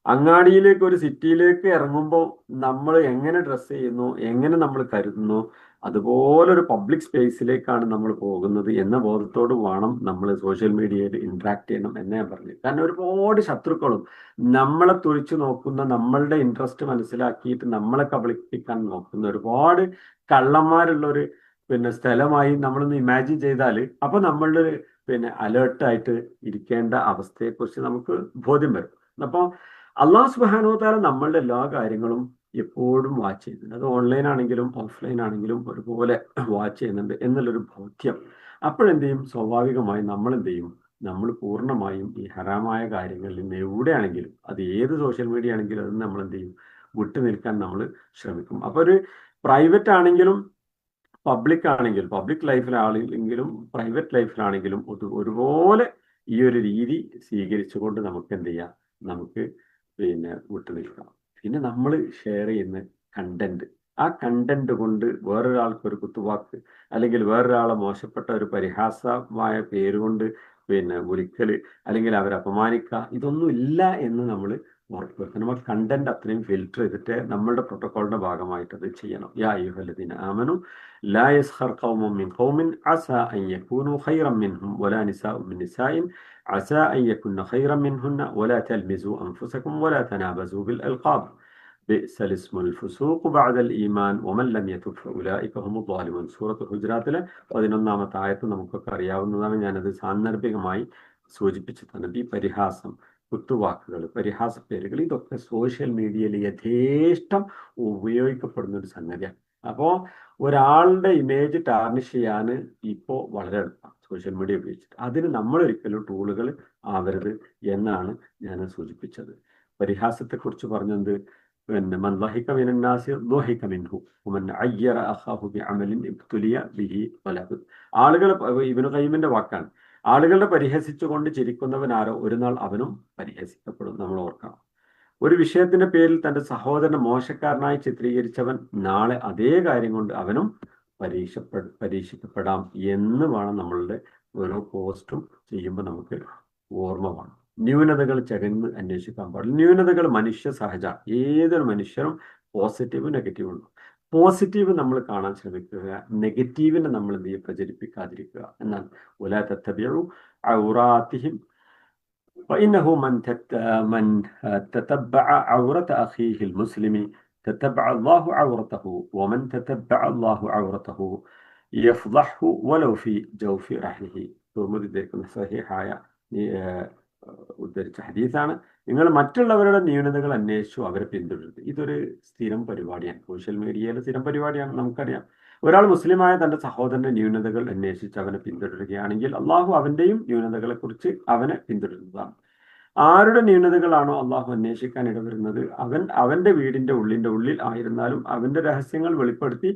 അങ്ങാടിയിലേക്ക്, ഒരു സിറ്റിയിലേക്ക് ഇറങ്ങുമ്പോൾ നമ്മൾ എങ്ങനെ ഡ്രസ്സ് ചെയ്യുന്നു, എങ്ങനെ നമ്മൾ കരുതുന്നു, അതുപോലൊരു പബ്ലിക് സ്പേസിലേക്കാണ് നമ്മൾ പോകുന്നത് എന്ന ബോധത്തോട് വേണം നമ്മൾ സോഷ്യൽ മീഡിയയിൽ ഇന്ററാക്ട് ചെയ്യണം എന്ന് ഞാൻ പറഞ്ഞു. കാരണം ഒരുപാട് ശത്രുക്കളും നമ്മളെ തുറിച്ചു നോക്കുന്ന, നമ്മളുടെ ഇൻട്രസ്റ്റ് മനസ്സിലാക്കിയിട്ട് നമ്മളെ കബളിപ്പിക്കാൻ നോക്കുന്ന ഒരുപാട് കള്ളന്മാരുള്ള ഒരു സ്ഥലമായി നമ്മളൊന്ന് ഇമാജിൻ ചെയ്താൽ അപ്പൊ നമ്മളുടെ അലേർട്ടായിട്ട് ഇരിക്കേണ്ട അവസ്ഥയെക്കുറിച്ച് നമുക്ക് ബോധ്യം വരും. അപ്പോൾ അള്ളാഹു സുബ്ഹാനഹു വ തആല നമ്മളുടെ എല്ലാ കാര്യങ്ങളും എപ്പോഴും വാച്ച് ചെയ്യുന്നുണ്ട്. അത് ഓൺലൈൻ ആണെങ്കിലും ഓഫ്ലൈൻ ആണെങ്കിലും ഒരുപോലെ വാച്ച് ചെയ്യുന്നുണ്ട് എന്നുള്ളൊരു ബോധ്യം അപ്പോഴെന്ത് ചെയ്യും, സ്വാഭാവികമായും നമ്മൾ എന്ത് ചെയ്യും, നമ്മൾ പൂർണ്ണമായും ഈ ഹറാമായ കാര്യങ്ങളിൽ നിന്ന് എവിടെയാണെങ്കിലും അത് ഏത് സോഷ്യൽ മീഡിയ ആണെങ്കിലും അത് നമ്മൾ എന്ത് ചെയ്യും, വിട്ടു നിൽക്കാൻ നമ്മൾ ശ്രമിക്കും. അപ്പോൾ ഒരു പ്രൈവറ്റ് ആണെങ്കിലും പബ്ലിക് ആണെങ്കിലും, പബ്ലിക് ലൈഫിലാണെങ്കിലും പ്രൈവറ്റ് ലൈഫിലാണെങ്കിലും ഒരുപോലെ ഈ ഒരു രീതി സ്വീകരിച്ചുകൊണ്ട് നമുക്ക് എന്ത് ചെയ്യാം, നമുക്ക് വിട്ടു നിൽക്കാം. പിന്നെ നമ്മൾ ഷെയർ ചെയ്യുന്ന കണ്ടന്റ്, ആ കണ്ടന്റ് കൊണ്ട് വേറൊരാൾക്ക് ഒരു കുത്തുവാക്ക് അല്ലെങ്കിൽ വേറൊരാളെ മോശപ്പെട്ട ഒരു പരിഹാസമായ പേരുകൊണ്ട് വിളിക്കല് അല്ലെങ്കിൽ അവരെ അപമാനിക്കുക, ഇതൊന്നും ഇല്ല എന്ന് നമ്മൾ ഉറപ്പുവരുത്തണം. നമ്മൾ കണ്ടന്റ് അത്രയും ഫിൽറ്റർ ചെയ്തിട്ട് നമ്മളുടെ പ്രോട്ടോക്കോളിന്റെ ഭാഗമായിട്ട് അത് ചെയ്യണം. യാ അയ്യുഹല്ലദീന ആമനു ലാ യസ്ഖർ ഖൗമുൻ മിൻ ഖൗമിൻ അസാ അൻ യകൂനു ഖൈറൻ മിൻഹും വലാ നിസാഉൻ മിൻ നിസാഇൻ അസാ അൻ യകുന്ന ഖൈറൻ മിൻഹുന്ന വലാ തൽമിസു അൻഫുസകും വലാ തനാബസു ബിൽ അൽഖാബ് ബിഅ്സൽ ഇസ്മുൽ ഫുസൂഖു ബഅദൽ ഈമാൻ വമൻ ലം യതുബ് ഫഉലൈക ഹുമുൽ ളാലിമൂൻ. സൂറത്തുൽ ഹുജറാത്തിലെ 11-ാമത്തെ ആയത്ത് നമുക്കൊക്കെ അറിയാവുന്നതാണ്. ഞാനത് സാന്ദർഭികമായി സൂചിപ്പിച്ചു തന്നത്. ഈ പരിഹാസം, കുത്തുവാക്കുകൾ, പരിഹാസ പേരുകൾ, ഇതൊക്കെ സോഷ്യൽ മീഡിയയിൽ യഥേഷ്ടം ഉപയോഗിക്കപ്പെടുന്ന ഒരു സംഗതിയാണ്. അപ്പോൾ ഒരാളുടെ ഇമേജ് ടാർണിഷ് ചെയ്യാൻ ഇപ്പോൾ വളരെ എളുപ്പമാണ് സോഷ്യൽ മീഡിയ ഉപയോഗിച്ചിട്ട്. അതിന് നമ്മളൊരിക്കലും ടൂളുകൾ ആവരുത് എന്നാണ് ഞാൻ സൂചിപ്പിച്ചത്. പരിഹാസത്തെക്കുറിച്ച് പറഞ്ഞത് മൻ ളഹിക മിനന്നാസി ളുഹിക മിൻഹു വമൻ അയ്യറ അഖാഹു ബിഅമലിൻ ഇബ്തുലിയ ബിഹി വലഹു. ആളുകൾ, ഇബ്നു ഖയ്യിമിന്റെ വാക്കാണ്, ആളുകളുടെ പരിഹസിച്ചുകൊണ്ട് ചിരിക്കുന്നവൻ ആരോ ഒരു നാൾ അവനും പരിഹസിക്കപ്പെടും. നമ്മൾ ഓർക്കണം. ഒരു വിഷയത്തിന്റെ പേരിൽ തന്റെ സഹോദരനെ മോശക്കാരനായി ചിത്രീകരിച്ചവൻ നാളെ അതേ കാര്യം കൊണ്ട് അവനും പരീക്ഷിക്കപ്പെടാം എന്ന് വേണം നമ്മളുടെ ഓരോ പോസ്റ്റും ചെയ്യുമ്പോൾ നമുക്ക് ഓർമ്മ വേണം. ന്യൂനതകൾ ചകഞ്ഞ് അന്വേഷിക്കാൻ പാടില്ല. ന്യൂനതകൾ മനുഷ്യ സഹജ. ഏതൊരു മനുഷ്യരും പോസിറ്റീവ് നെഗറ്റീവ് ഉണ്ട്. പോസിറ്റീവ് നമ്മൾ കാണാൻ ശ്രമിക്കുക, നെഗറ്റീവിനെ നമ്മൾ എന്ത് ചെയ്യുക, പ്രചരിപ്പിക്കാതിരിക്കുക എന്നാൽ വലാ തത്തബിഉ ഔറാത്തിഹിം ഫഇന്നഹു മൻ തതബ്ബഅ ഔറത അഖീഹിൽ മുസ്ലിമി തതബ്ബഅ അല്ലാഹു ഔറതഹു വമൻ തതബ്ബഅ അല്ലാഹു ഔറതഹു യഫ്ളഹു വലൗ ഫി ജൗഫി റഹ്ലിഹി. തുർമുദി സഹീഹായ ഉദ്ധരിച്ച ഹദീസാണ്. നിങ്ങൾ മറ്റുള്ളവരുടെ ന്യൂനതകൾ അന്വേഷിച്ചു അവരെ പിന്തുടരുത്. ഇതൊരു സ്ഥിരം പരിപാടിയാണ്, സോഷ്യൽ മീഡിയയിലെ സ്ഥിരം പരിപാടിയാണ്. നമുക്കറിയാം, ഒരാൾ മുസ്ലിമായ തന്റെ സഹോദരന്റെ ന്യൂനതകൾ അന്വേഷിച്ച് അവനെ പിന്തുടരുകയാണെങ്കിൽ അള്ളാഹു അവന്റെയും ന്യൂനതകളെ കുറിച്ച് അവനെ പിന്തുടരുന്നതാണ്. ആരുടെ ന്യൂനതകളാണോ അള്ളാഹു അന്വേഷിക്കാൻ ഇടവരുന്നത്, അവന്റെ വീടിന്റെ ഉള്ളിൽ ആയിരുന്നാലും അവന്റെ രഹസ്യങ്ങൾ വെളിപ്പെടുത്തി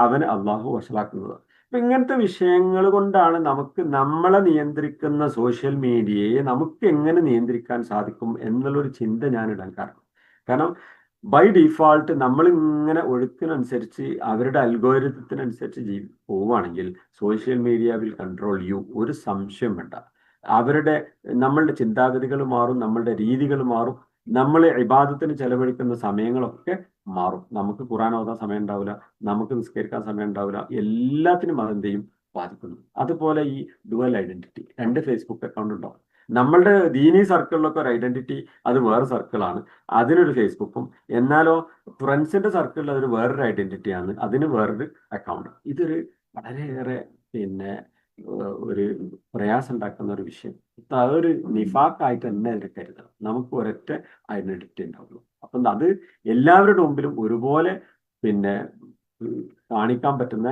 അവന് അള്ളാഹു വഷളാക്കുന്നത്. അപ്പൊ ഇങ്ങനത്തെ വിഷയങ്ങൾ കൊണ്ടാണ് നമുക്ക് നമ്മളെ നിയന്ത്രിക്കുന്ന സോഷ്യൽ മീഡിയയെ നമുക്ക് എങ്ങനെ നിയന്ത്രിക്കാൻ സാധിക്കും എന്നുള്ളൊരു ചിന്ത ഞാൻ ഇടാൻ കാരണം ബൈ ഡിഫാൾട്ട് നമ്മൾ ഇങ്ങനെ ഒഴുക്കിനനുസരിച്ച് അവരുടെ അൽഗോരിതത്തിനനുസരിച്ച് പോവുകയാണെങ്കിൽ social media will control you. ഒരു സംശയം വേണ്ട. നമ്മളുടെ ചിന്താഗതികൾ മാറും, നമ്മളുടെ രീതികൾ മാറും, നമ്മൾ ഇബാദത്തിന് ചെലവഴിക്കുന്ന സമയങ്ങളൊക്കെ മാറും. നമുക്ക് ഖുർആൻ ഓതാൻ സമയം ഉണ്ടാവില്ല, നമുക്ക് നിസ്കരിക്കാൻ സമയം ഉണ്ടാവില്ല, എല്ലാത്തിനും അതെന്ത് ചെയ്യും, ബാധിക്കുന്നു. അതുപോലെ ഈ ഡുവൽ ഐഡന്റിറ്റി, 2 ഫേസ്ബുക്ക് അക്കൗണ്ട് ഉണ്ടാവും. നമ്മളുടെ ദീനി സർക്കിളിലൊക്കെ ഒരു ഐഡന്റിറ്റി, അത് വേറെ സർക്കിളാണ്, അതിനൊരു ഫേസ്ബുക്കും. എന്നാലോ ഫ്രണ്ട്സിന്റെ സർക്കിളിൽ അതൊരു വേറൊരു ഐഡന്റിറ്റിയാണ്, അതിന് വേറൊരു അക്കൗണ്ട്. ഇതൊരു വളരെയേറെ ഒരു പ്രയാസം ഉണ്ടാക്കുന്ന ഒരു വിഷയം. അതൊരു നിഫാക്കായിട്ട് തന്നെ അതിനെ കരുതണം. നമുക്ക് ഒരൊറ്റ ഐഡന്റിറ്റി ഉണ്ടാവുള്ളൂ. അപ്പം അത് എല്ലാവരുടെ മുമ്പിലും ഒരുപോലെ കാണിക്കാൻ പറ്റുന്ന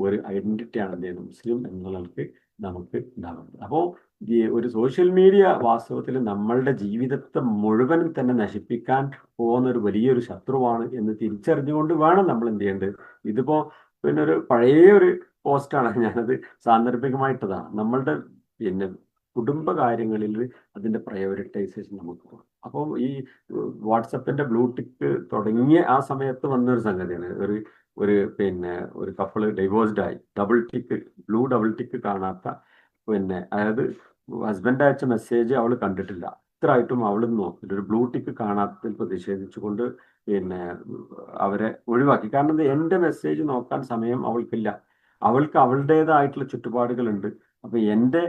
ഒരു ഐഡന്റിറ്റിയാണ് എന്ത് ചെയ്യുന്നത്, മുസ്ലിം എന്നുള്ളവർക്ക് നമുക്ക് ഉണ്ടാകുന്നത്. അപ്പോൾ ഈ ഒരു സോഷ്യൽ മീഡിയ വാസ്തവത്തിൽ നമ്മളുടെ ജീവിതത്തെ മുഴുവനും തന്നെ നശിപ്പിക്കാൻ പോകുന്ന ഒരു വലിയൊരു ശത്രുവാണ് എന്ന് തിരിച്ചറിഞ്ഞുകൊണ്ട് വേണം നമ്മൾ എന്ത് ചെയ്യേണ്ടത്. ഇതിപ്പോ ഒരു പഴയ ഒരു പോസ്റ്റാണ്, ഞാനത് സാന്ദർഭികമായിട്ടതാണ്. നമ്മളുടെ കുടുംബ കാര്യങ്ങളിൽ അതിന്റെ പ്രയോറിറ്റൈസേഷൻ നമുക്ക് പോകണം. അപ്പോൾ ഈ വാട്സപ്പിന്റെ ബ്ലൂ ടിക്ക് തുടങ്ങിയ ആ സമയത്ത് വന്നൊരു സംഗതിയാണ്. ഒരു കപ്പിള് ഡൈവോഴ്സ്ഡ് ആയി, ഡബിൾ ടിക്ക് കാണാത്ത, അതായത് ഹസ്ബൻഡ് അയച്ച മെസ്സേജ് അവൾ കണ്ടിട്ടില്ല, ഇത്രയായിട്ടും അവൾ നോക്കില്ല, ഒരു ബ്ലൂ ടിക്ക് കാണാത്തതിൽ പ്രതിഷേധിച്ചുകൊണ്ട് അവരെ ഒഴിവാക്കി. കാരണം എന്റെ മെസ്സേജ് നോക്കാൻ സമയം അവൾക്കില്ല, അവൾക്ക് അവളുടേതായിട്ടുള്ള ചുറ്റുപാടുകളുണ്ട്, അപ്പൊ എന്റെ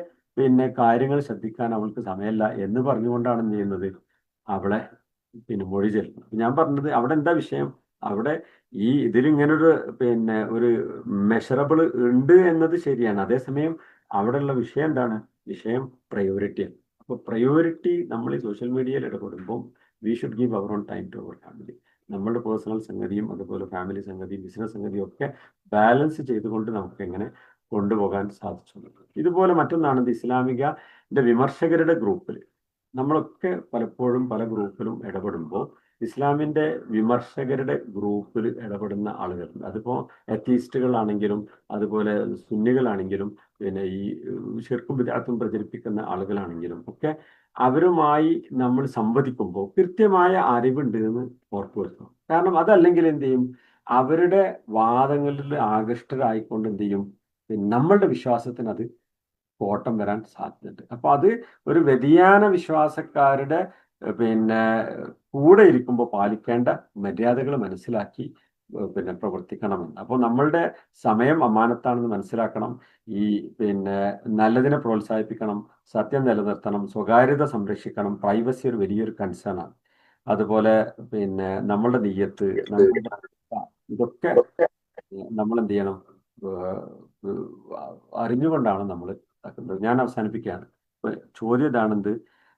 കാര്യങ്ങൾ ശ്രദ്ധിക്കാൻ അവൾക്ക് സമയമില്ല എന്ന് പറഞ്ഞുകൊണ്ടാണ് എന്ത് ചെയ്യുന്നത്, അവളെ മൊഴി ചെല്ലുന്നത്. ഞാൻ പറഞ്ഞത് അവിടെ എന്താ വിഷയം, അവിടെ ഇതിലിങ്ങനൊരു പിന്നെ ഒരു മെഷറബിൾ ഉണ്ട് എന്നത് ശരിയാണ്. അതേസമയം അവിടെയുള്ള വിഷയം എന്താണ്? വിഷയം പ്രയോറിറ്റിയാണ്. അപ്പോൾ പ്രയോറിറ്റി നമ്മൾ ഈ സോഷ്യൽ മീഡിയയിൽ ഇടപെടുമ്പോൾ we should give our own time to our family. നമ്മളുടെ പേഴ്സണൽ സംഗതിയും അതുപോലെ ഫാമിലി സംഗതിയും ബിസിനസ് സംഗതിയും ഒക്കെ ബാലൻസ് ചെയ്തുകൊണ്ട് നമുക്ക് എങ്ങനെ കൊണ്ടുപോകാൻ സാധിച്ചു. ഇതുപോലെ മറ്റൊന്നാണ് ഇസ്ലാമികന്റെ വിമർശകരുടെ ഗ്രൂപ്പിൽ നമ്മളൊക്കെ പലപ്പോഴും പല ഗ്രൂപ്പിലും ഇടപെടുമ്പോൾ ഇസ്ലാമിന്റെ വിമർശകരുടെ ഗ്രൂപ്പിൽ ഇടപെടുന്ന ആളുകളുണ്ട്. അതിപ്പോ എത്തീസ്റ്റുകളാണെങ്കിലും അതുപോലെ സുന്നികളാണെങ്കിലും പിന്നെ ഈ ശിർക്കും ബിദ്അത്തും പ്രചരിപ്പിക്കുന്ന ആളുകളാണെങ്കിലും ഒക്കെ അവരുമായി നമ്മൾ സംവദിക്കുമ്പോൾ കൃത്യമായ അറിവുണ്ട് എന്ന് ഉറപ്പുവരുത്തണം. കാരണം അതല്ലെങ്കിൽ എന്ത് ചെയ്യും, അവരുടെ വാദങ്ങളിൽ ആകൃഷ്ടരായിക്കൊണ്ട് എന്ത് ചെയ്യും, നമ്മളുടെ വിശ്വാസത്തിന് അത് കോട്ടം വരാൻ സാധ്യതയുണ്ട്. അപ്പൊ അത് ഒരു വ്യതിയാന വിശ്വാസക്കാരുടെ പിന്നെ കൂടെ ഇരിക്കുമ്പോൾ പാലിക്കേണ്ട മര്യാദകൾ മനസ്സിലാക്കി പിന്നെ പ്രവർത്തിക്കണമെന്ന്. അപ്പോൾ നമ്മളുടെ സമയം അമാനത്താണെന്ന് മനസ്സിലാക്കണം. പിന്നെ നല്ലതിനെ പ്രോത്സാഹിപ്പിക്കണം, സത്യം നിലനിർത്തണം, സ്വകാര്യത സംരക്ഷിക്കണം. പ്രൈവസി ഒരു വലിയൊരു കൺസേൺ ആണ്. അതുപോലെ പിന്നെ നമ്മളുടെ നിയ്യത്ത്, നമ്മളുടെ ഇതൊക്കെ നമ്മൾ എന്ത് ചെയ്യണം, അറിഞ്ഞുകൊണ്ടാണ് നമ്മൾ ഇതാക്കുന്നത്. ഞാൻ അവസാനിപ്പിക്കുകയാണ്. ചോദ്യം ഇതാണെന്ത്,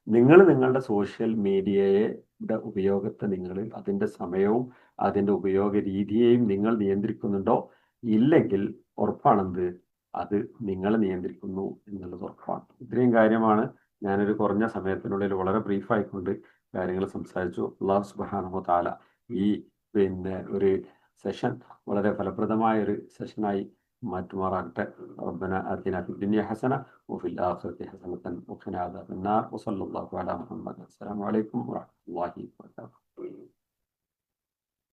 നിങ്ങൾ നിങ്ങളുടെ സോഷ്യൽ മീഡിയയുടെ ഉപയോഗത്തെ നിങ്ങൾ അതിൻ്റെ സമയവും അതിൻ്റെ ഉപയോഗ രീതിയെയും നിങ്ങൾ നിയന്ത്രിക്കുന്നുണ്ടോ? ഇല്ലെങ്കിൽ ഉറപ്പാണെന്ത്, അത് നിങ്ങളെ നിയന്ത്രിക്കുന്നു എന്നുള്ളത് ഉറപ്പാണ്. ഇത്രയും കാര്യമാണ് ഞാനൊരു കുറഞ്ഞ സമയത്തിനുള്ളിൽ വളരെ ബ്രീഫായിക്കൊണ്ട് കാര്യങ്ങൾ സംസാരിച്ചു. അല്ലാഹു സുബ്ഹാനഹു വ തആല ഈ പിന്നെ ഒരു സെഷൻ വളരെ ഫലപ്രദമായ ഒരു സെഷനായി മാറ്റുമാറാകട്ടെ. റബ്ബന ആതിന ഫിദ്ദുനിയ ഹസന വഫിൽ ആഖിറതി ഹസനതൻ വഖിനാ അദാബന്നാർ. വസല്ലല്ലാഹു അലാ മുഹമ്മദ്. അസ്സലാമു അലൈക്കും വറഹ്മത്തുള്ളാഹി വബറകാതുഹു.